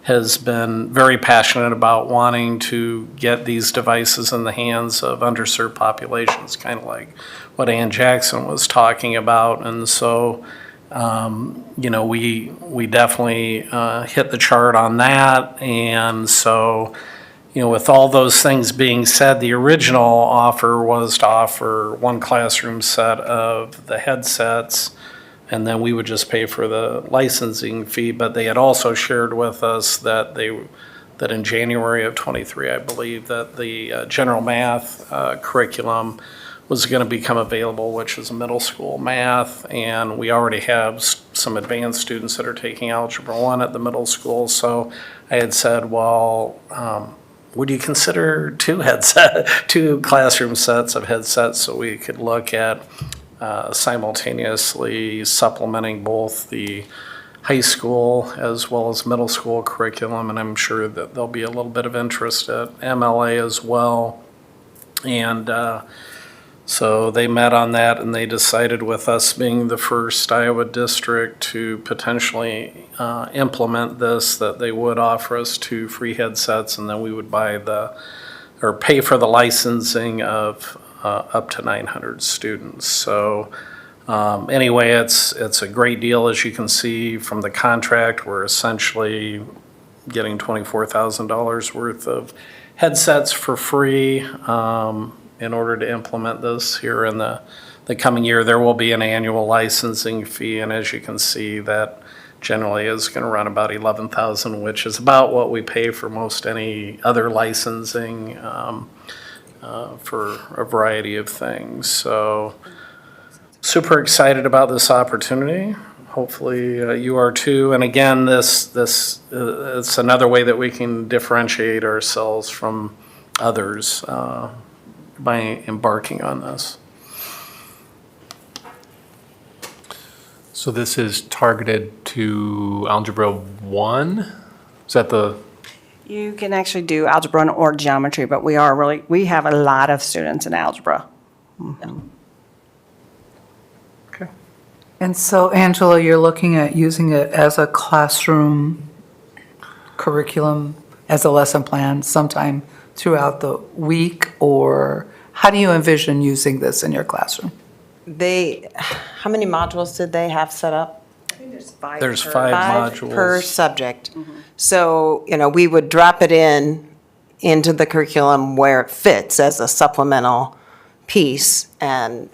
has been very passionate about wanting to get these devices in the hands of underserved populations, kind of like what Ann Jackson was talking about. And so, we definitely hit the chart on that. And so, with all those things being said, the original offer was to offer one classroom set of the headsets, and then we would just pay for the licensing fee. But they had also shared with us that that in January of '23, I believe, that the general math curriculum was going to become available, which is middle school math, and we already have some advanced students that are taking Algebra 1 at the middle school. So I had said, well, would you consider two classroom sets of headsets so we could look at simultaneously supplementing both the high school as well as middle school curriculum, and I'm sure that there'll be a little bit of interest at MLA as well. And so they met on that, and they decided, with us being the first Iowa district to potentially implement this, that they would offer us 2 free headsets, and then we would pay for the licensing of up to 900 students. So anyway, it's a great deal. As you can see from the contract, we're essentially getting $24,000 worth of headsets for free in order to implement this here in the the coming year. There will be an annual licensing fee, and as you can see, that generally is going to run about $11,000, which is about what we pay for most any other licensing for a variety of things. So super excited about this opportunity. Hopefully you are too. And again, this it's another way that we can differentiate ourselves from others by embarking on this. So this is targeted to Algebra 1? Is that the? You can actually do algebra or geometry, but we have a lot of students in algebra. And so, Angela, you're looking at using it as a classroom curriculum, as a lesson plan sometime throughout the week, or how do you envision using this in your classroom? How many modules did they have set up? I think there's five. There's five modules. Per subject. So, we would drop it into the curriculum where it fits as a supplemental piece. And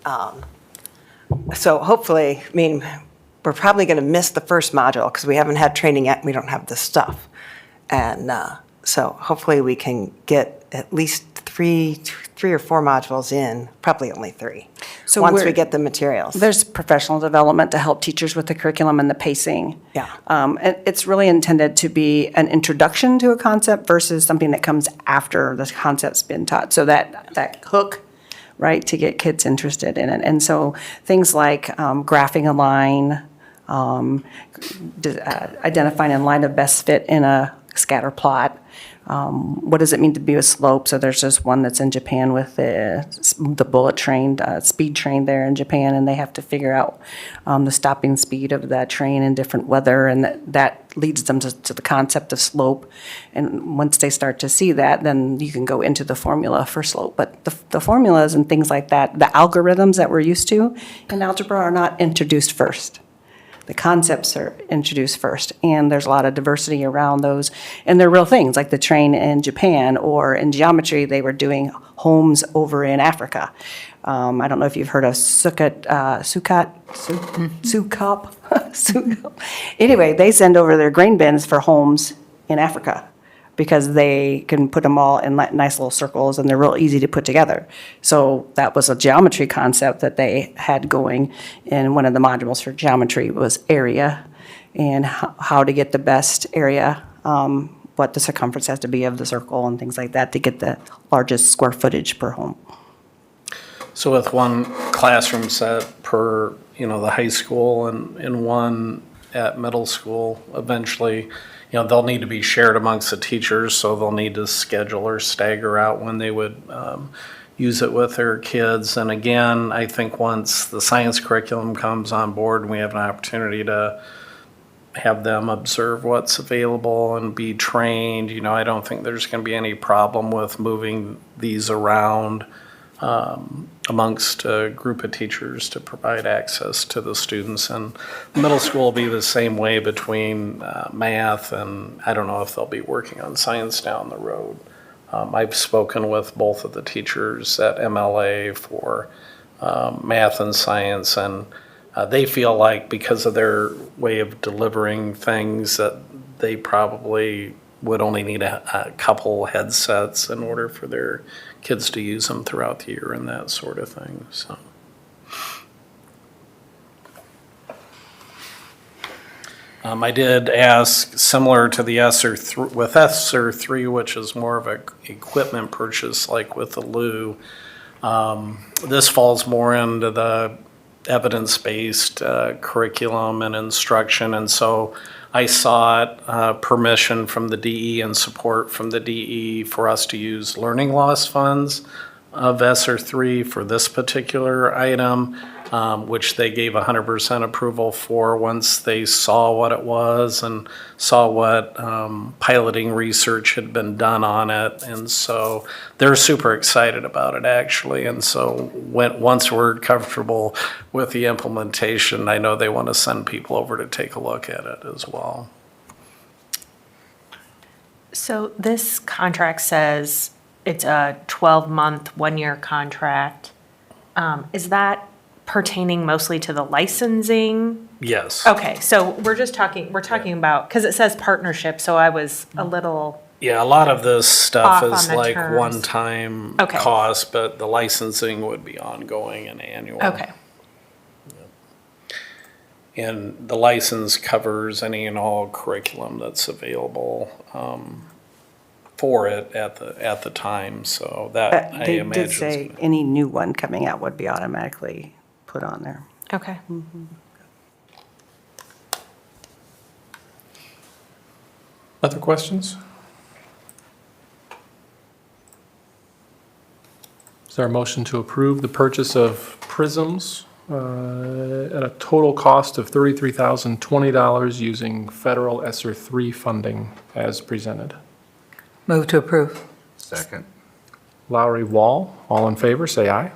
so hopefully, we're probably going to miss the first module because we haven't had training yet. We don't have the stuff. And so hopefully we can get at least three or four modules in, probably only three, once we get the materials. There's professional development to help teachers with the curriculum and the pacing. Yeah. It's really intended to be an introduction to a concept versus something that comes after the concept's been taught. So that hook, right, to get kids interested in it. And so things like graphing a line, identifying a line of best fit in a scatter plot. What does it mean to be a slope? So there's just one that's in Japan with the bullet train, speed train there in Japan, and they have to figure out the stopping speed of that train in different weather, and that leads them to the concept of slope. And once they start to see that, then you can go into the formula for slope. But the formulas and things like that, the algorithms that we're used to in algebra are not introduced first. The concepts are introduced first, and there's a lot of diversity around those. And they're real things, like the train in Japan, or in geometry, they were doing homes over in Africa. I don't know if you've heard of Sukap. Anyway, they send over their grain bins for homes in Africa because they can put them all in nice little circles, and they're real easy to put together. So that was a geometry concept that they had going, and one of the modules for geometry was area, and how to get the best area, what the circumference has to be of the circle and things like that to get the largest square footage per home. So with one classroom set per, the high school and one at middle school, eventually, they'll need to be shared amongst the teachers, so they'll need to schedule or stagger out when they would use it with their kids. And again, I think once the science curriculum comes on board and we have an opportunity to have them observe what's available and be trained, I don't think there's going to be any problem with moving these around amongst a group of teachers to provide access to the students. And middle school will be the same way between math, and I don't know if they'll be working on science down the road. I've spoken with both of the teachers at MLA for math and science, and they feel like because of their way of delivering things that they probably would only need a couple headsets in order for their kids to use them throughout the year and that sort of thing. So, I did ask, similar to the with ESSER 3, which is more of an equipment purchase like with the LU, this falls more into the evidence-based curriculum and instruction, and so I sought permission from the DE and support from the DE for us to use learning loss funds of ESSER 3 for this particular item, which they gave 100% approval for once they saw what it was and saw what piloting research had been done on it. And so they're super excited about it, actually. And so once we're comfortable with the implementation, I know they want to send people over to take a look at it as well. So this contract says it's a 12-month, one-year contract. Is that pertaining mostly to the licensing? Yes. Okay, so we're talking about, because it says partnership, so I was a little, Yeah, a lot of this stuff Off is on the like terms. one-time Okay. cost, but the licensing would be ongoing and annual. okay. And the license covers any and all curriculum that's available for it at the time, so that But I they imagine. did say any new one coming out would be automatically put on there. Okay. Other questions? Is there a motion to approve the purchase of prisms at a total cost of $33,020 using federal ESSER 3 funding as presented? Move to approve. Second. Lowry, Wall, all in favor, say aye.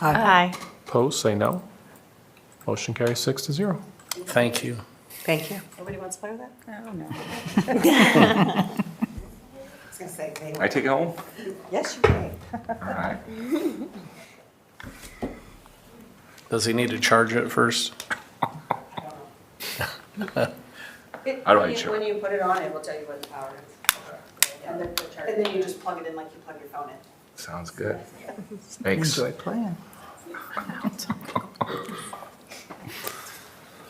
Aye. Opposed, say no. Motion carries 6-0. Thank you. Thank you. Nobody wants to play with that? I don't know. I was gonna say, they- I take it home? Yes, you may. All right. Does he need to charge it first? I don't need to. When you put it on, it will tell you what the power is. And then you just plug it in like you plug your phone in. Sounds good. Thanks. Enjoy playing.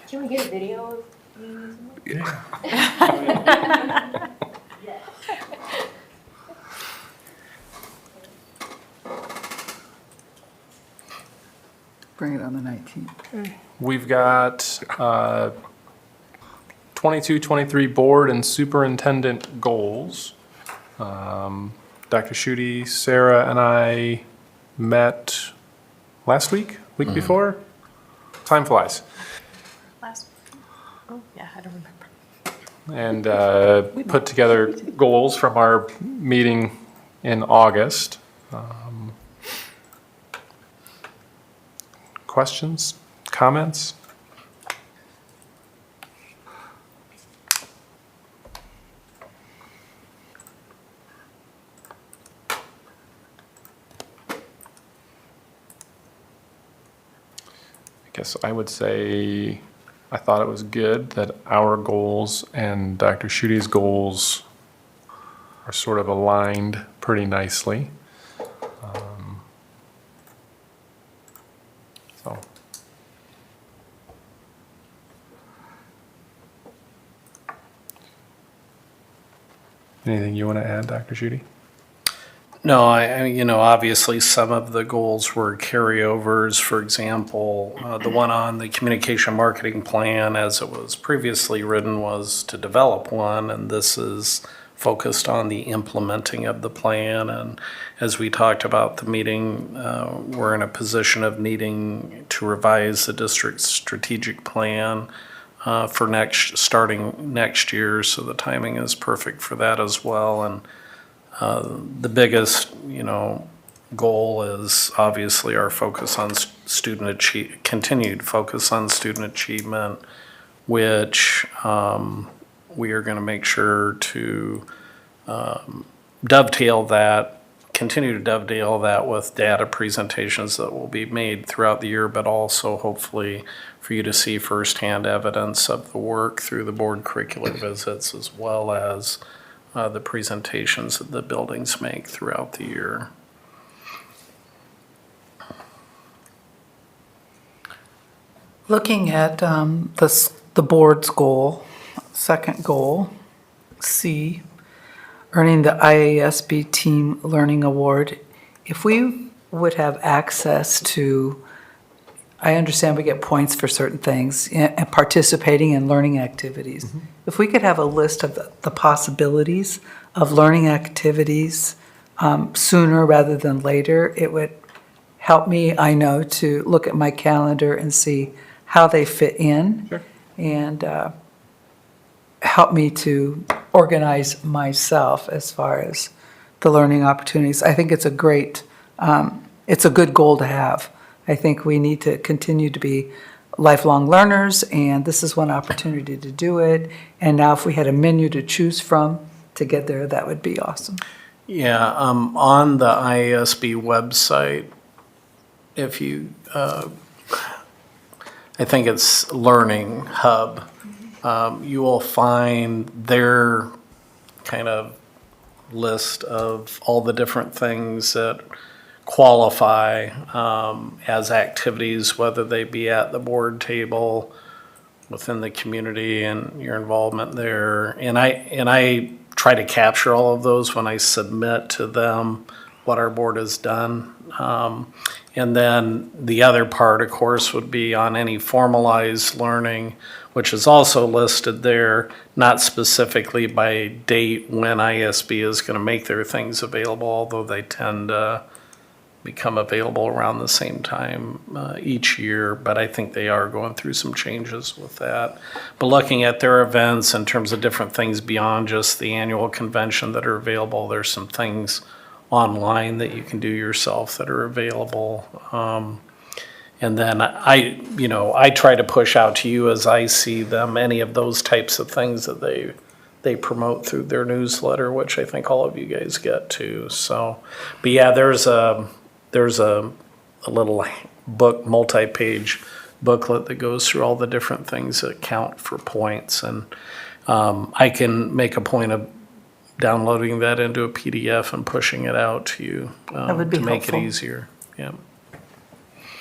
Can we get a video of you using it? Yeah. Bring it on the 19th. We've got 22-23 board and superintendent goals. Dr. Schutte, Sarah, and I met last week before? Time flies. Oh, yeah, I don't remember. And put together goals from our meeting in August. Questions, comments? I guess I would say I thought it was good that our goals and Dr. Schutte's goals are sort of aligned pretty nicely. So. Anything you want to add, Dr. Schutte? No, obviously some of the goals were carryovers. For example, the one on the communication marketing plan, as it was previously written, was to develop one, and this is focused on the implementing of the plan. And as we talked about the meeting, we're in a position of needing to revise the district's strategic plan for starting next year, so the timing is perfect for that as well. And the biggest, goal is obviously our focus on continued focus on student achievement, which we are going to make sure to continue to dovetail that with data presentations that will be made throughout the year, but also hopefully for you to see firsthand evidence of the work through the board curricular visits, as well as the presentations that the buildings make throughout the year. Looking at the board's goal, second goal, C, earning the IASB Team Learning Award, if we would have access to, I understand we get points for certain things and participating in learning activities. Mm-hmm. If we could have a list of the possibilities of learning activities sooner rather than later, it would help me, I know, to look at my calendar and see how they fit in. Sure. And help me to organize myself as far as the learning opportunities. I think it's a good goal to have. I think we need to continue to be lifelong learners, and this is one opportunity to do it. And now if we had a menu to choose from to get there, that would be awesome. Yeah, on the IASB website, if you I think it's Learning Hub. You will find their kind of list of all the different things that qualify as activities, whether they be at the board table, within the community, and your involvement there. And I try to capture all of those when I submit to them what our board has done. And then the other part, of course, would be on any formalized learning, which is also listed there, not specifically by date when ISB is going to make their things available, although they tend to become available around the same time each year. But I think they are going through some changes with that. But looking at their events in terms of different things beyond just the annual convention that are available, there's some things online that you can do yourself that are available. And then I try to push out to you as I see them, any of those types of things that they promote through their newsletter, which I think all of you guys get too. So, but yeah, there's a little book, multi-page booklet that goes through all the different things that count for points. And I can make a point of downloading that into a PDF and pushing it out to you That would be to make helpful. it easier. Yeah.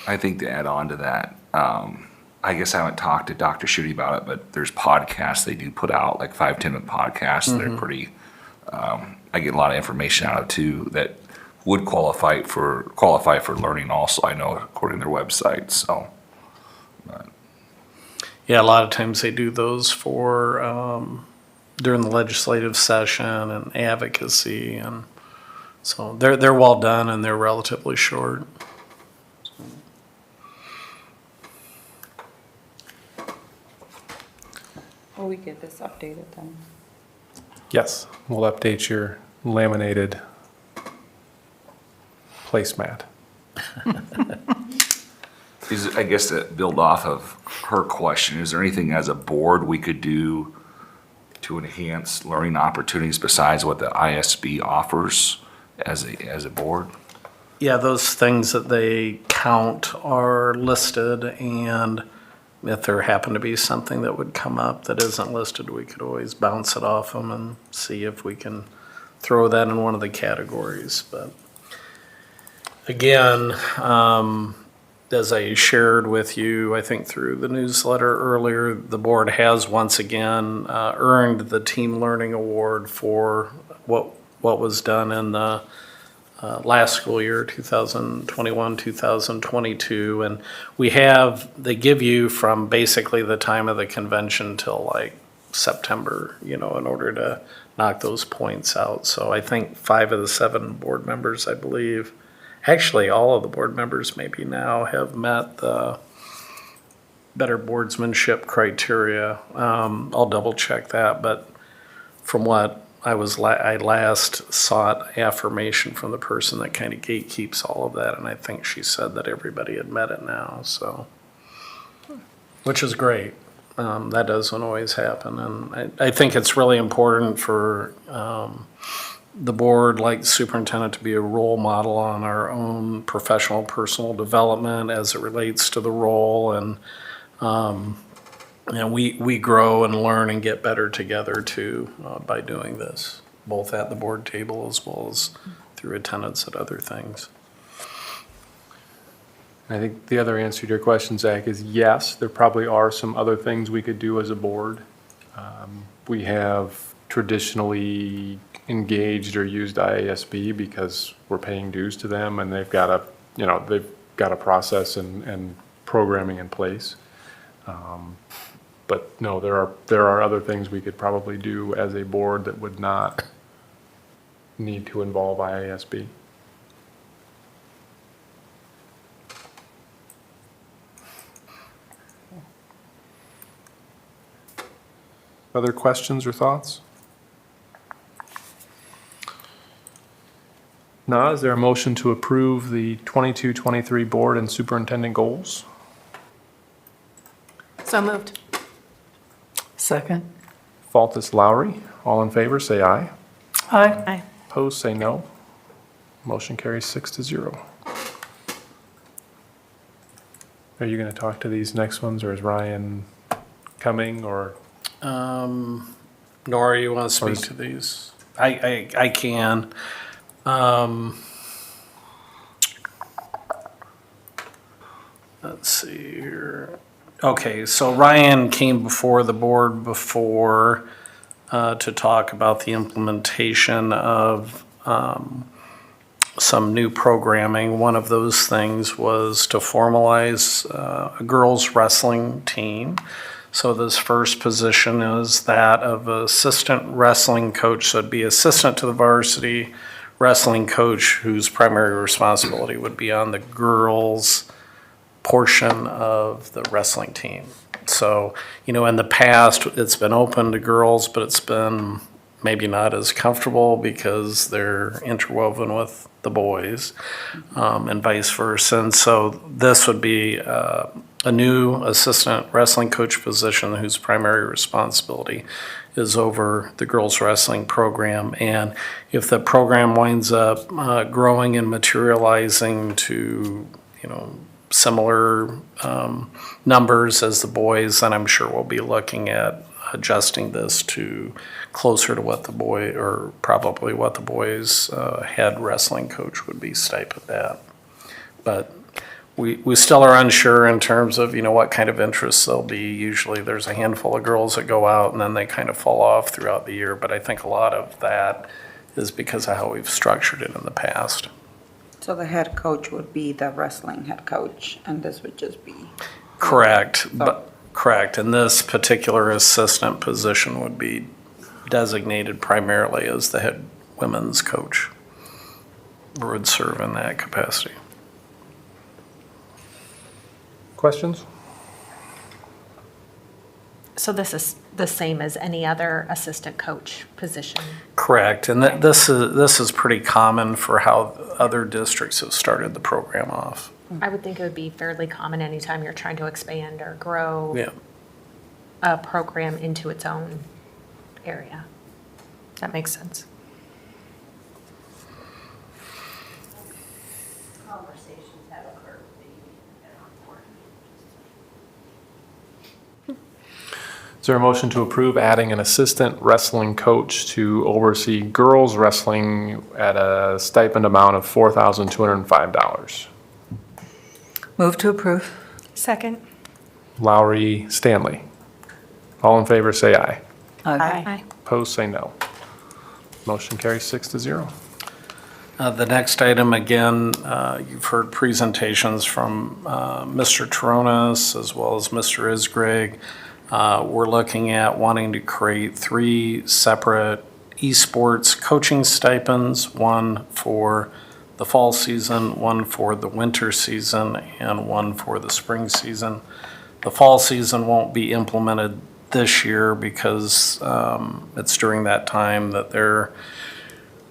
I think to add on to that, I guess I haven't talked to Dr. Schutte about it, but there's podcasts they do put out, like 5-10-minute podcasts. They're pretty, I get a lot of information out of too that would qualify for learning also, I know, according to their website, so. Yeah, a lot of times they do those for during the legislative session and advocacy, and so they're well done and they're relatively short. Will we get this updated then? Yes, we'll update your laminated placemat. I guess to build off of her question, is there anything as a board we could do to enhance learning opportunities besides what the ISB offers as a board? Yeah, those things that they count are listed, and if there happened to be something that would come up that isn't listed, we could always bounce it off them and see if we can throw that in one of the categories. But again, as I shared with you, I think through the newsletter earlier, the board has once again earned the Team Learning Award for what was done in the last school year, 2021, 2022. And they give you from basically the time of the convention till like September, in order to knock those points out. So I think 5 of the 7 board members, I believe, actually all of the board members maybe now have met the better boardsmanship criteria. I'll double check that, but from what I last sought affirmation from the person that kind of gatekeeps all of that, and I think she said that everybody had met it now, so, which is great. That doesn't always happen, and I think it's really important for the board, like the superintendent, to be a role model on our own professional, personal development as it relates to the role, and we grow and learn and get better together too by doing this, both at the board table as well as through attendance at other things. I think the other answer to your question, Zach, is yes, there probably are some other things we could do as a board. We have traditionally engaged or used IASB because we're paying dues to them, and they've got a process and programming in place. But no, there are other things we could probably do as a board that would not need to involve IASB. Other questions or thoughts? Now, is there a motion to approve the 22-23 board and superintendent goals? So moved. Second. Faltus Lowry, all in favor, say aye. Aye. Aye. Opposed, say no. Motion carries 6-0. Are you going to talk to these next ones, or is Ryan coming, or? Nora, you want to speak to these? I can. Let's see here. Okay, so Ryan came before the board before to talk about the implementation of some new programming. One of those things was to formalize a girls' wrestling team. So this first position is that of assistant wrestling coach. So it'd be assistant to the varsity wrestling coach whose primary responsibility would be on the girls' portion of the wrestling team. So, in the past, it's been open to girls, but it's been maybe not as comfortable because they're interwoven with the boys, and vice versa. And so this would be a new assistant wrestling coach position whose primary responsibility is over the girls wrestling program. And if the program winds up growing and materializing to, similar numbers as the boys, then I'm sure we'll be looking at adjusting this to closer to what the boy, or probably what the boys' head wrestling coach would be stipend at. But we still are unsure in terms of, what kind of interests there'll be. Usually there's a handful of girls that go out and then they kind of fall off throughout the year. But I think a lot of that is because of how we've structured it in the past. So the head coach would be the wrestling head coach, and this would just be. Correct. Correct. And this particular assistant position would be designated primarily as the head women's coach, or would serve in that capacity. Questions? So this is the same as any other assistant coach position? Correct. And this is pretty common for how other districts have started the program off. I would think it would be fairly common anytime you're trying to expand or grow Yeah. a program into its own area. That makes sense. Conversations have occurred. Is there a motion to approve adding an assistant wrestling coach to oversee girls wrestling at a stipend amount of $4,205? Move to approve. Second. Lowry, Stanley. All in favor, say aye. Aye. Opposed, say no. Motion carries 6-0. The next item, again, you've heard presentations from Mr. Toronas as well as Mr. Isgrig. We're looking at wanting to create 3 separate esports coaching stipends, one for the fall season, one for the winter season, and one for the spring season. The fall season won't be implemented this year because it's during that time that they're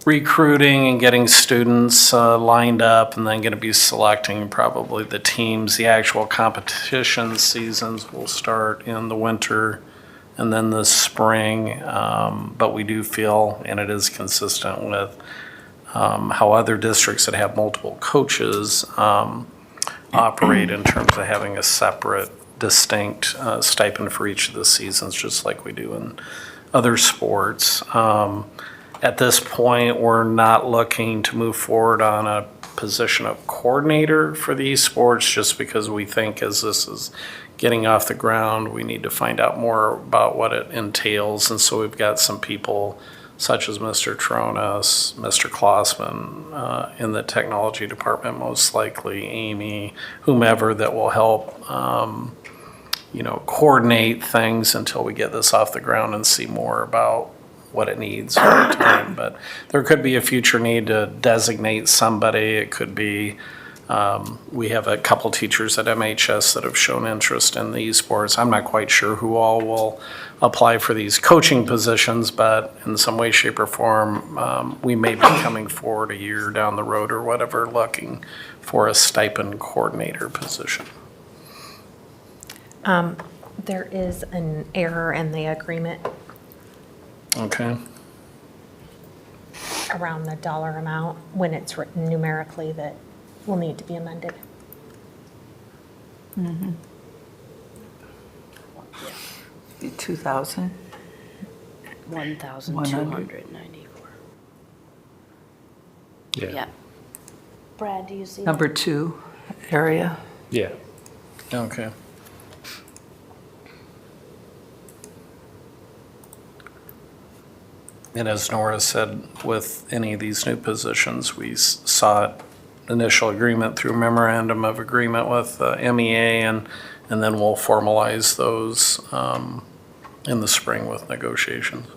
recruiting and getting students lined up, and then going to be selecting probably the teams. The actual competition seasons will start in the winter and then the spring, but we do feel, and it is consistent with how other districts that have multiple coaches operate in terms of having a separate, distinct stipend for each of the seasons, just like we do in other sports. At this point, we're not looking to move forward on a position of coordinator for the esports, just because we think as this is getting off the ground, we need to find out more about what it entails. And so we've got some people such as Mr. Tronas, Mr. Klossman in the technology department, most likely Amy, whomever, that will help coordinate things until we get this off the ground and see more about what it needs over time. But there could be a future need to designate somebody. It could be, we have a couple teachers at MHS that have shown interest in the esports. I'm not quite sure who all will apply for these coaching positions, but in some way, shape, or form, we may be coming forward a year down the road or whatever, looking for a stipend coordinator position. There is an error in the agreement Okay. around the dollar amount when it's written numerically that will need to be amended. 2,000? 1,294. Yeah. Brad, do you see? Number 2 area. Yeah. Okay. And as Nora said, with any of these new positions, we sought initial agreement through memorandum of agreement with MEA, and then we'll formalize those in the spring with negotiations.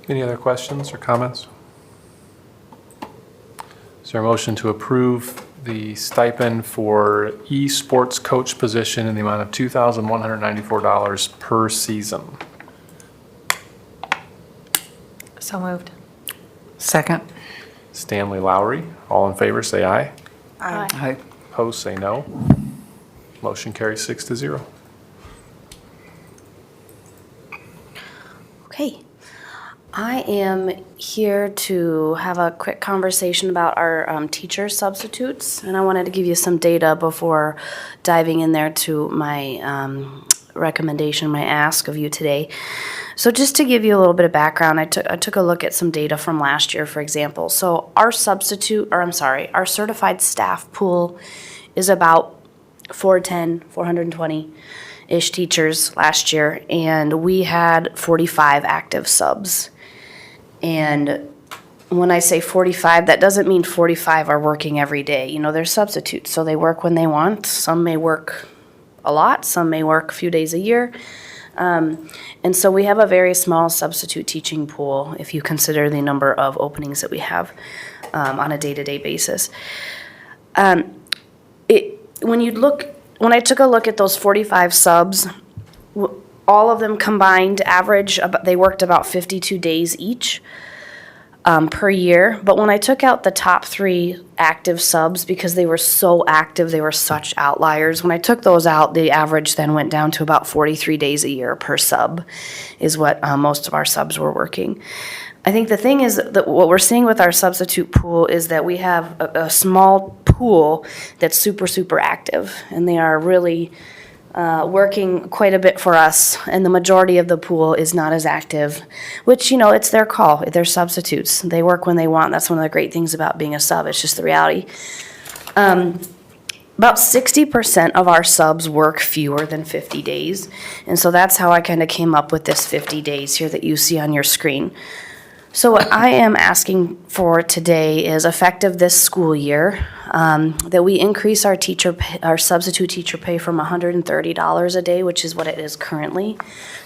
Any other questions or comments? Is there a motion to approve the stipend for e-sports coach position in the amount of $2,194 per season? So moved. Second. Stanley Lowry, all in favor, say aye. Aye. Opposed, say no. Motion carries 6-0. Okay. I am here to have a quick conversation about our teacher substitutes, and I wanted to give you some data before diving in there to my recommendation, my ask of you today. So just to give you a little bit of background, I took a look at some data from last year, for example. So our our certified staff pool is about 420-ish teachers last year, and we had 45 active subs. And when I say 45, that doesn't mean 45 are working every day. You know, they're substitutes, so they work when they want. Some may work a lot, some may work a few days a year. And so we have a very small substitute teaching pool if you consider the number of openings that we have on a day-to-day basis. When I took a look at those 45 subs, all of them combined average, they worked about 52 days each per year. But when I took out the top 3 active subs, because they were so active, they were such outliers, when I took those out, the average then went down to about 43 days a year per sub is what most of our subs were working. I think the thing is that what we're seeing with our substitute pool is that we have a small pool that's super, super active, and they are really working quite a bit for us, and the majority of the pool is not as active, which, you know, it's their call. They're substitutes. They work when they want. That's one of the great things about being a sub. It's just the reality. About 60% of our subs work fewer than 50 days, and so that's how I kind of came up with this 50 days here that you see on your screen. So what I am asking for today is, effective this school year, that we increase our substitute teacher pay from $130 a day, which is what it is currently,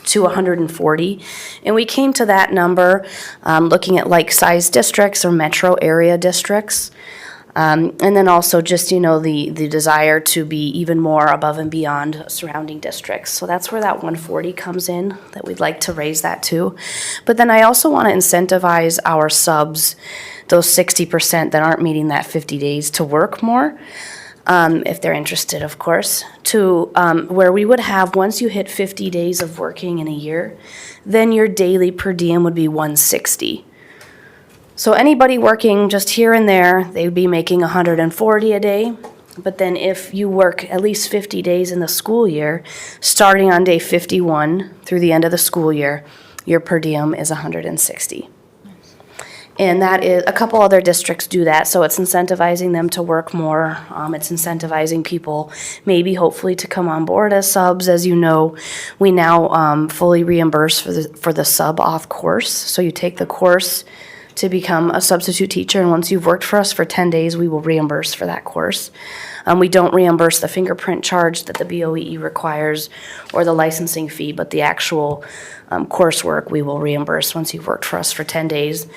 to $140. And we came to that number looking at like-sized districts or metro area districts. And then also just, you know, the desire to be even more above and beyond surrounding districts. So that's where that 140 comes in, that we'd like to raise that to. But then I also want to incentivize our subs, those 60% that aren't meeting that 50 days, to work more, if they're interested, of course, to where we would have, once you hit 50 days of working in a year, then your daily per diem would be $160. So anybody working just here and there, they'd be making $140 a day. But then if you work at least 50 days in the school year, starting on day 51 through the end of the school year, your per diem is $160. And that is, a couple other districts do that, so it's incentivizing them to work more. It's incentivizing people maybe hopefully to come on board as subs. As you know, we now fully reimburse for the sub off course. So you take the course to become a substitute teacher, and once you've worked for us for 10 days, we will reimburse for that course. We don't reimburse the fingerprint charge that the BOE requires or the licensing fee, but the actual coursework we will reimburse once you've worked for us for 10 days.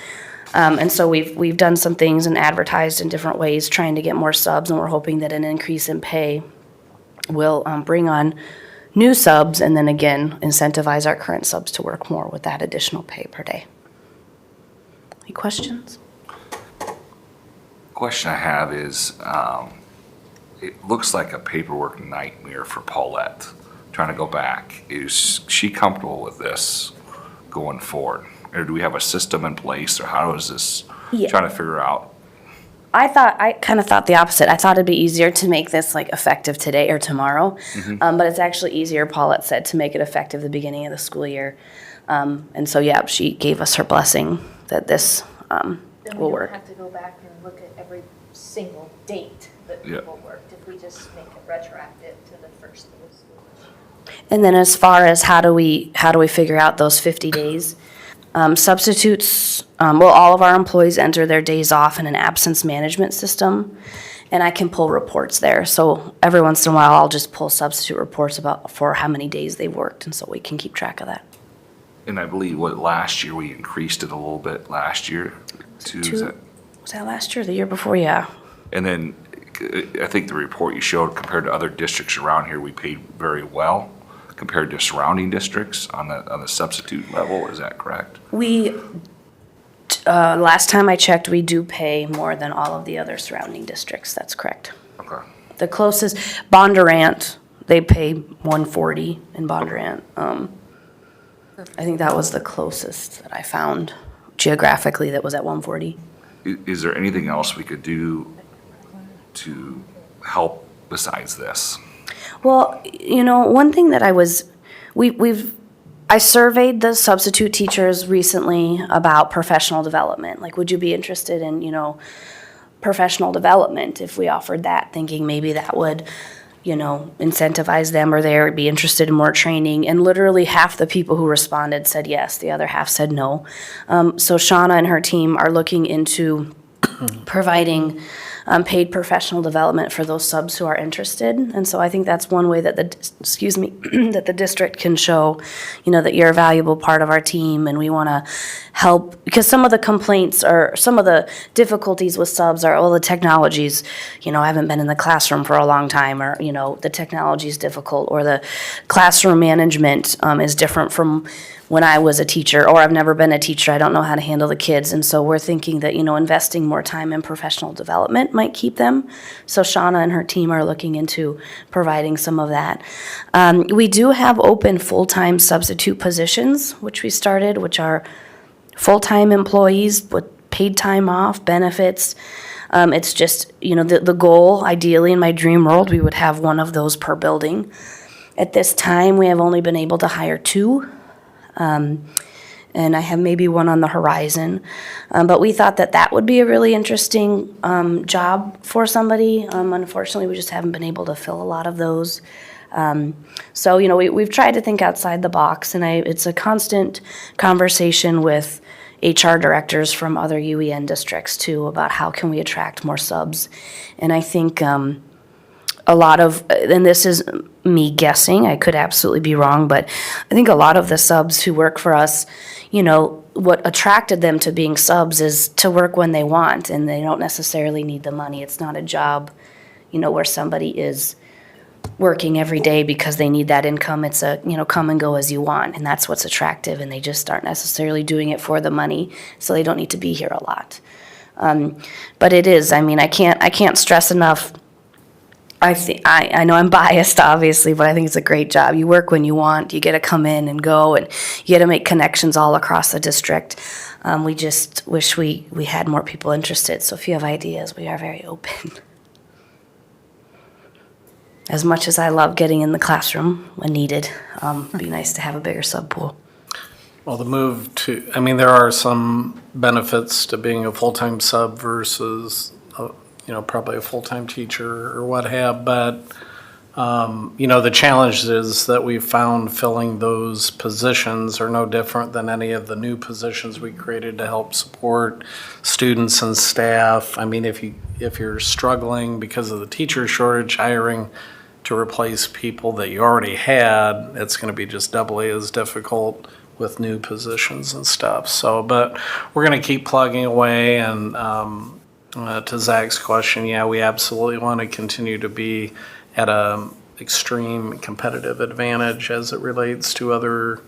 And so we've done some things and advertised in different ways trying to get more subs, and we're hoping that an increase in pay will bring on new subs and then again incentivize our current subs to work more with that additional pay per day. Any questions? Question I have is, it looks like a paperwork nightmare for Paulette, trying to go back. Is she comfortable with this going forward? Or do we have a system in place, or how is this, Yeah. trying to figure out? I kind of thought the opposite. I thought it'd be easier to make this like effective today or tomorrow. But it's actually easier, Paulette said, to make it effective the beginning of the school year. And so, yeah, she gave us her blessing that this will work. Have to go back and look at every single date that Yeah. people worked if we just make it retroactive to the first of the school year. And then as far as how do we figure out those 50 days? Substitutes, all of our employees enter their days off in an absence management system, and I can pull reports there. So every once in a while, I'll just pull substitute reports for how many days they've worked, and so we can keep track of that. And I believe last year, we increased it a little bit last year too. Was that last year or the year before? Yeah. And then I think the report you showed compared to other districts around here, we paid very well compared to surrounding districts on the substitute level. Is that correct? We, last time I checked, we do pay more than all of the other surrounding districts. That's correct. Okay. The closest, Bondurant, they pay $140 in Bondurant. I think that was the closest that I found geographically that was at $140. Is there anything else we could do to help besides this? Well, one thing that I surveyed the substitute teachers recently about professional development. Like, would you be interested in, professional development if we offered that, thinking maybe that would, incentivize them or they would be interested in more training. And literally half the people who responded said yes, the other half said no. So Shauna and her team are looking into providing paid professional development for those subs who are interested. And so I think that's one way that that the district can show, that you're a valuable part of our team and we want to help. Because some of the complaints or some of the difficulties with subs are, the technology's, I haven't been in the classroom for a long time, or, the technology is difficult, or the classroom management is different from when I was a teacher, or I've never been a teacher, I don't know how to handle the kids. And so we're thinking that, investing more time in professional development might keep them. So Shauna and her team are looking into providing some of that. We do have open full-time substitute positions, which we started, which are full-time employees with paid time off, benefits. It's just, the goal, ideally in my dream world, we would have one of those per building. At this time, we have only been able to hire 2. And I have maybe one on the horizon. But we thought that would be a really interesting job for somebody. Unfortunately, we just haven't been able to fill a lot of those. So, we've tried to think outside the box, and it's a constant conversation with HR directors from other UEN districts, too, about how can we attract more subs. And I think a lot of, and this is me guessing, I could absolutely be wrong, but I think a lot of the subs who work for us, what attracted them to being subs is to work when they want, and they don't necessarily need the money. It's not a job, where somebody is working every day because they need that income. It's a, come and go as you want, and that's what's attractive, and they just aren't necessarily doing it for the money, so they don't need to be here a lot. But it is, I can't stress enough. I know I'm biased, obviously, but I think it's a great job. You work when you want. You get to come in and go, and you get to make connections all across the district. We just wish we had more people interested. So if you have ideas, we are very open. As much as I love getting in the classroom when needed, it'd be nice to have a bigger sub pool. Well, the move to, there are some benefits to being a full-time sub versus probably a full-time teacher or what have, but, the challenges that we've found filling those positions are no different than any of the new positions we created to help support students and staff. If you're struggling because of the teacher shortage, hiring to replace people that you already had, it's going to be just doubly as difficult with new positions and stuff. So, but we're going to keep plugging away, and to Zach's question, yeah, we absolutely want to continue to be at a extreme competitive advantage as it relates to other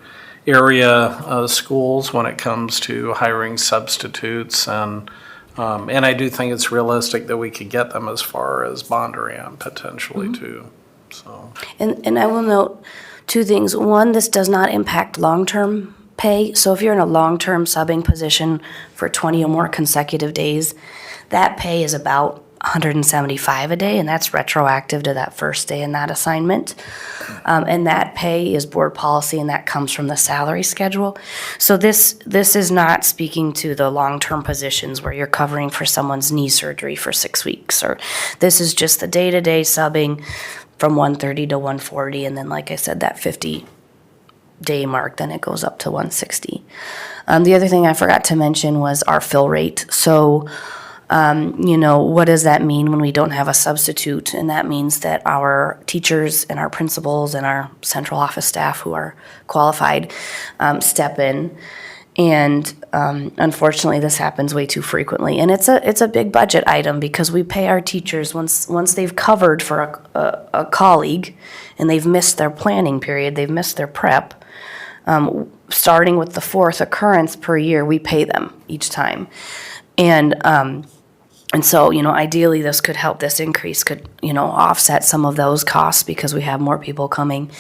area schools when it comes to hiring substitutes, and I do think it's realistic that we could get them as far as Bondurant potentially too. So, and I will note 2 things. One, this does not impact long-term pay. So if you're in a long-term subbing position for 20 or more consecutive days, that pay is about $175 a day, and that's retroactive to that first day in that assignment. And that pay is board policy, and that comes from the salary schedule. So this is not speaking to the long-term positions where you're covering for someone's knee surgery for 6 weeks, or this is just the day-to-day subbing from 130 to 140, and then, like I said, that 50-day mark, then it goes up to 160. The other thing I forgot to mention was our fill rate. So what does that mean when we don't have a substitute? And that means that our teachers and our principals and our central office staff who are qualified step in. And unfortunately, this happens way too frequently. And it's a big budget item because we pay our teachers once they've covered for a colleague and they've missed their planning period, they've missed their prep. Starting with the 4th occurrence per year, we pay them each time. And so, ideally, this increase could, offset some of those costs because we have more people coming.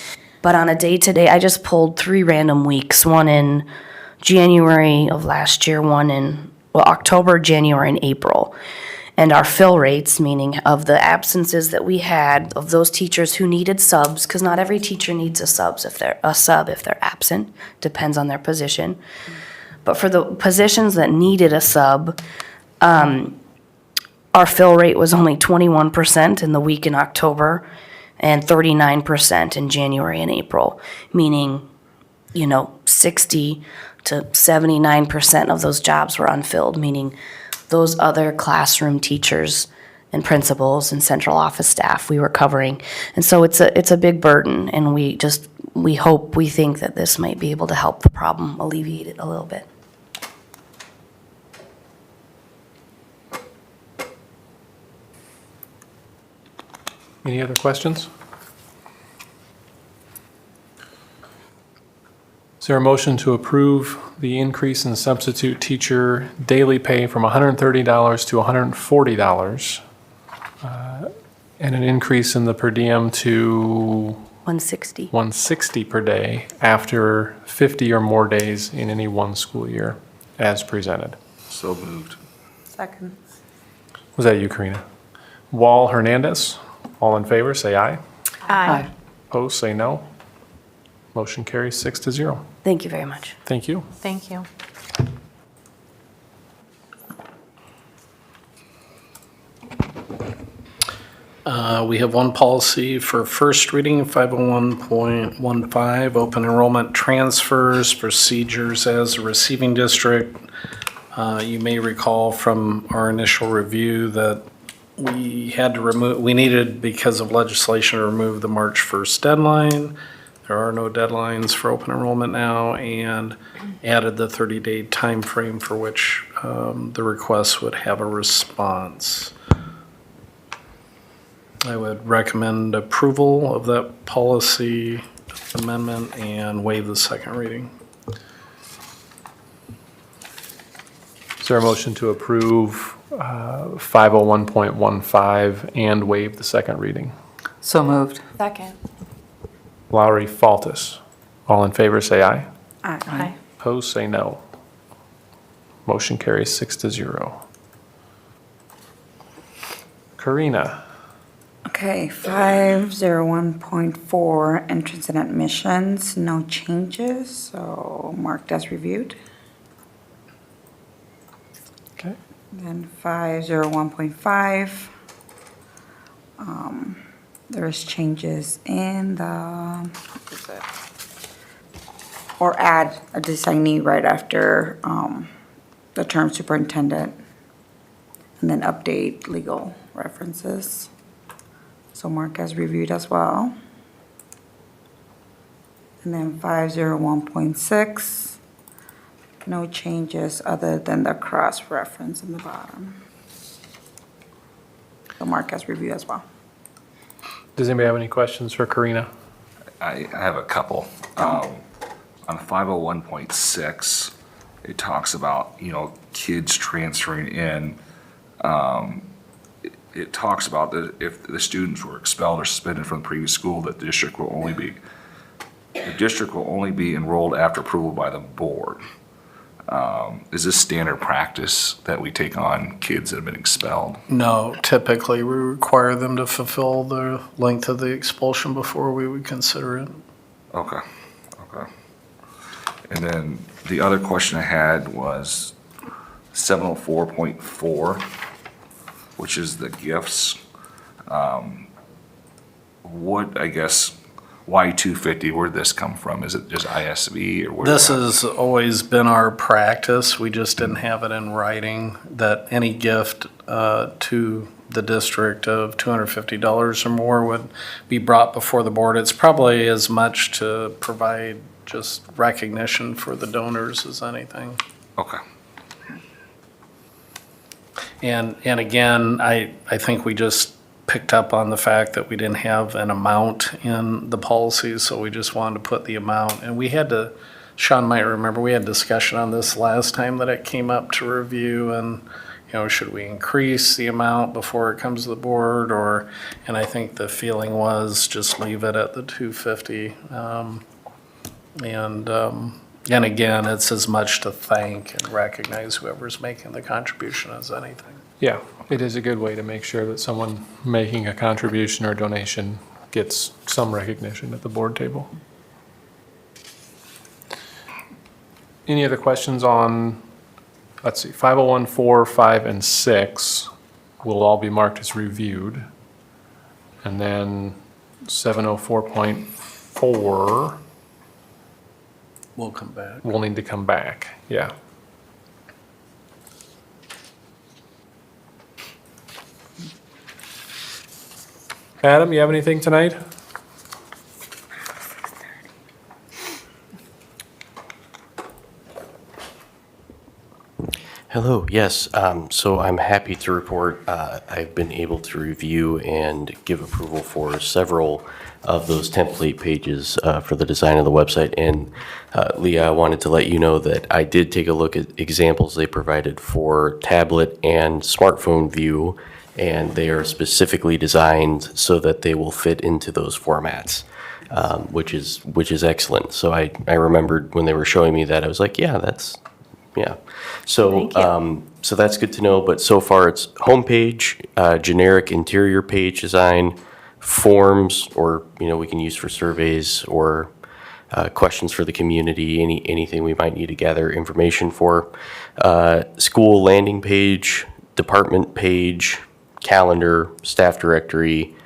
But on a day-to-day, I just pulled 3 random weeks, one in January of last year, one in October, January, and April. And our fill rates, meaning of the absences that we had of those teachers who needed subs, because not every teacher needs a sub if they're absent, depends on their position. But for the positions that needed a sub, our fill rate was only 21% in the week in October and 39% in January and April, meaning, 60 to 79% of those jobs were unfilled, meaning those other classroom teachers and principals and central office staff we were covering. And so it's a big burden, and we think that this might be able to help the problem alleviate it a little bit. Any other questions? Is there a motion to approve the increase in substitute teacher daily pay from $130 to $140, and an increase in the per diem to $160 per day after 50 or more days in any one school year, as presented? So moved. Second. Was that you, Karina? Wall, Hernandez? All in favor, say aye. Aye. Opposed, say no. Motion carries 6-0. Thank you very much. Thank you. Thank you. We have one policy for first reading, 501.15, open enrollment transfers, procedures as a receiving district. You may recall from our initial review that we needed, because of legislation, to remove the March 1st deadline. There are no deadlines for open enrollment now, and added the 30-day time frame for which the request would have a response. I would recommend approval of that policy amendment and waive the second reading. Is there a motion to approve 501.15 and waive the second reading? So moved. Second. Lowry, Faltis. All in favor, say aye. Aye. Opposed, say no. Motion carries 6-0. Karina. Okay, 501.4, entrance and admissions, no changes, so marked as reviewed. Okay. Then 501.5, there's changes in the, what is it? Or add a designee right after the term superintendent, and then update legal references. So mark as reviewed as well. And then 501.6, no changes other than the cross-reference in the bottom. So mark as reviewed as well. Does anybody have any questions for Karina? I have a couple. On 501.6, it talks about, kids transferring in. It talks about that if the students were expelled or suspended from the previous school, that the district will only be the district will only be enrolled after approval by the board. Is this standard practice that we take on kids that have been expelled? No, typically we require them to fulfill the length of the expulsion before we would consider it. Okay, okay. And then the other question I had was 704.4, which is the gifts. What, I guess, why 250? Where'd this come from? Is it just ISV or where? This has always been our practice. We just didn't have it in writing that any gift to the district of $250 or more would be brought before the board. It's probably as much to provide just recognition for the donors as anything. Okay. And again, I think we just picked up on the fact that we didn't have an amount in the policy, so we just wanted to put the amount. And we had to, Sean might remember, we had discussion on this last time that it came up to review, and, you know, should we increase the amount before it comes to the board, or, and I think the feeling was just leave it at the 250. And again, it's as much to thank and recognize whoever's making the contribution as anything. Yeah, it is a good way to make sure that someone making a contribution or donation gets some recognition at the board table. Any other questions on, let's see, 501, 4, 5, and 6 will all be marked as reviewed. And then 704.4 We'll come back. will need to come back, yeah. Adam, you have anything tonight? Hello, yes. So I'm happy to report I've been able to review and give approval for several of those template pages for the design of the website. And Leah, I wanted to let you know that I did take a look at examples they provided for tablet and smartphone view, and they are specifically designed so that they will fit into those formats, which is excellent. So I remembered when they were showing me that, I was like, yeah. So so that's good to know. But so far, it's homepage, generic interior page design, forms, or we can use for surveys or questions for the community, anything we might need to gather information for. School landing page, department page, calendar, staff directory,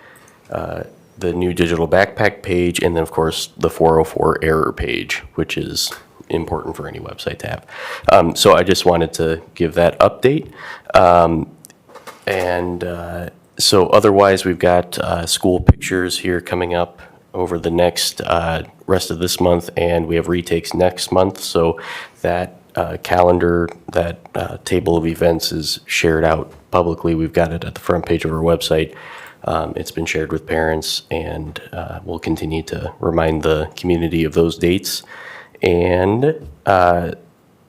the new digital backpack page, and then of course the 404 error page, which is important for any website to have. So I just wanted to give that update. So otherwise, we've got school pictures here coming up over the next rest of this month, and we have retakes next month. So that calendar, that table of events is shared out publicly. We've got it at the front page of our website. It's been shared with parents, and we'll continue to remind the community of those dates. And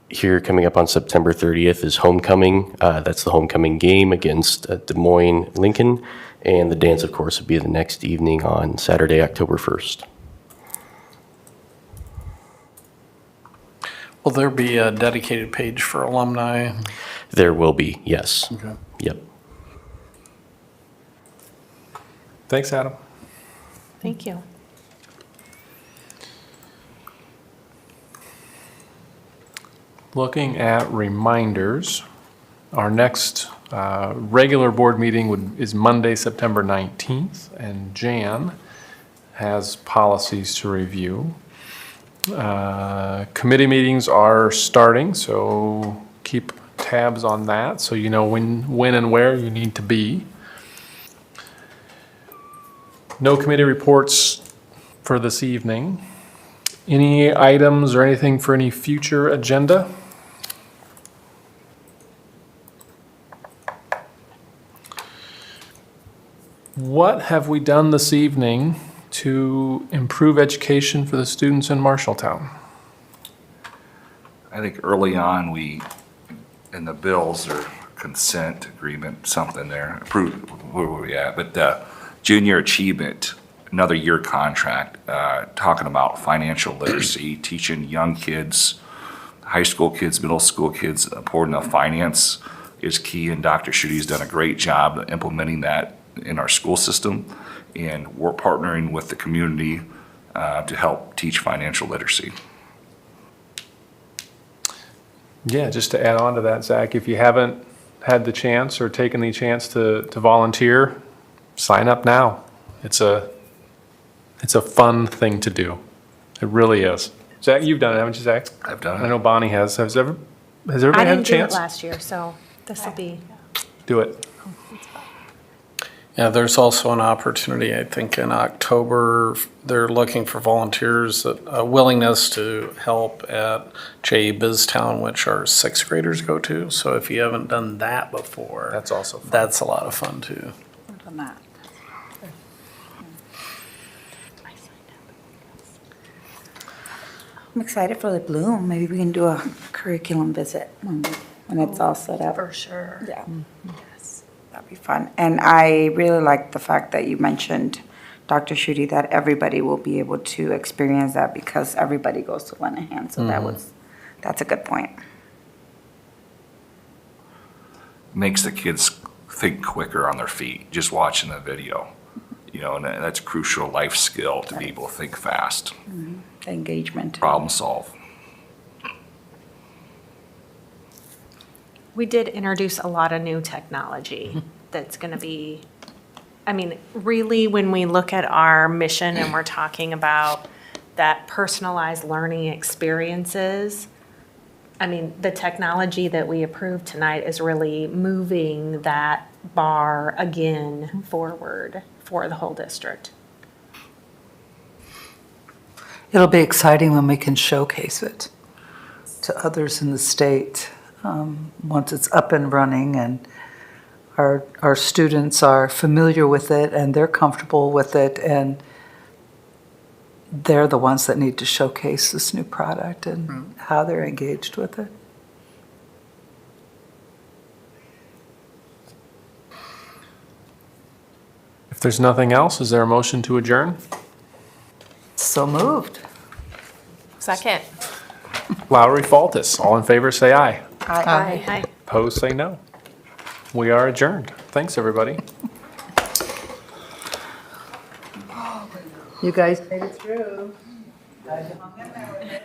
here coming up on September 30th is homecoming. That's the homecoming game against Des Moines Lincoln. And the dance, of course, would be the next evening on Saturday, October 1st. Will there be a dedicated page for alumni? There will be, yes. Okay. Yep. Thanks, Adam. Thank you. Looking at reminders, our next regular board meeting is Monday, September 19th, and Jan has policies to review. Committee meetings are starting, so keep tabs on that so you know when and where you need to be. No committee reports for this evening. Any items or anything for any future agenda? What have we done this evening to improve education for the students in Marshalltown? I think early on, in the bills or consent agreement, something there, approved, where were we at? But junior achievement another year contract, talking about financial literacy, teaching young kids, high school kids, middle school kids, important of finance is key, and Dr. Schuette's done a great job implementing that in our school system, and we're partnering with the community to help teach financial literacy. Yeah, just to add on to that, Zach, if you haven't had the chance or taken the chance to volunteer, sign up now. It's a fun thing to do. It really is. Zach, you've done it, haven't you, Zach? I've done it. I know Bonnie has. Has everybody I had a didn't do it chance? last year, so this will be. Do it. Yeah, there's also an opportunity, I think, in October. They're looking for volunteers, a willingness to help at J.E. Biztown, which our sixth graders go to. So if you haven't done that before, That's also fun. that's a lot of fun too. I'm excited for the Bloom. Maybe we can do a curriculum visit when it's all set up. For sure. Yeah. Yes, that'd be fun. And I really like the fact that you mentioned, Dr. Schuette, that everybody will be able to experience that because everybody goes to Lenahan. So that's a good point. Makes the kids think quicker on their feet, just watching the video. You know, and that's a crucial life skill to be able to think fast, Engagement. problem solve. We did introduce a lot of new technology that's going to be, I mean, really, when we look at our mission and we're talking about that personalized learning experiences, I mean, the technology that we approved tonight is really moving that bar again forward for the whole district. It'll be exciting when we can showcase it to others in the state once it's up and running and our students are familiar with it and they're comfortable with it, and they're the ones that need to showcase this new product and how they're engaged with it. If there's nothing else, is there a motion to adjourn? So moved. Second. Lowry, Faltis, all in favor, say aye. Aye. Opposed, say no. We are adjourned. Thanks, everybody. You guys made it through. Guys hung in there with us.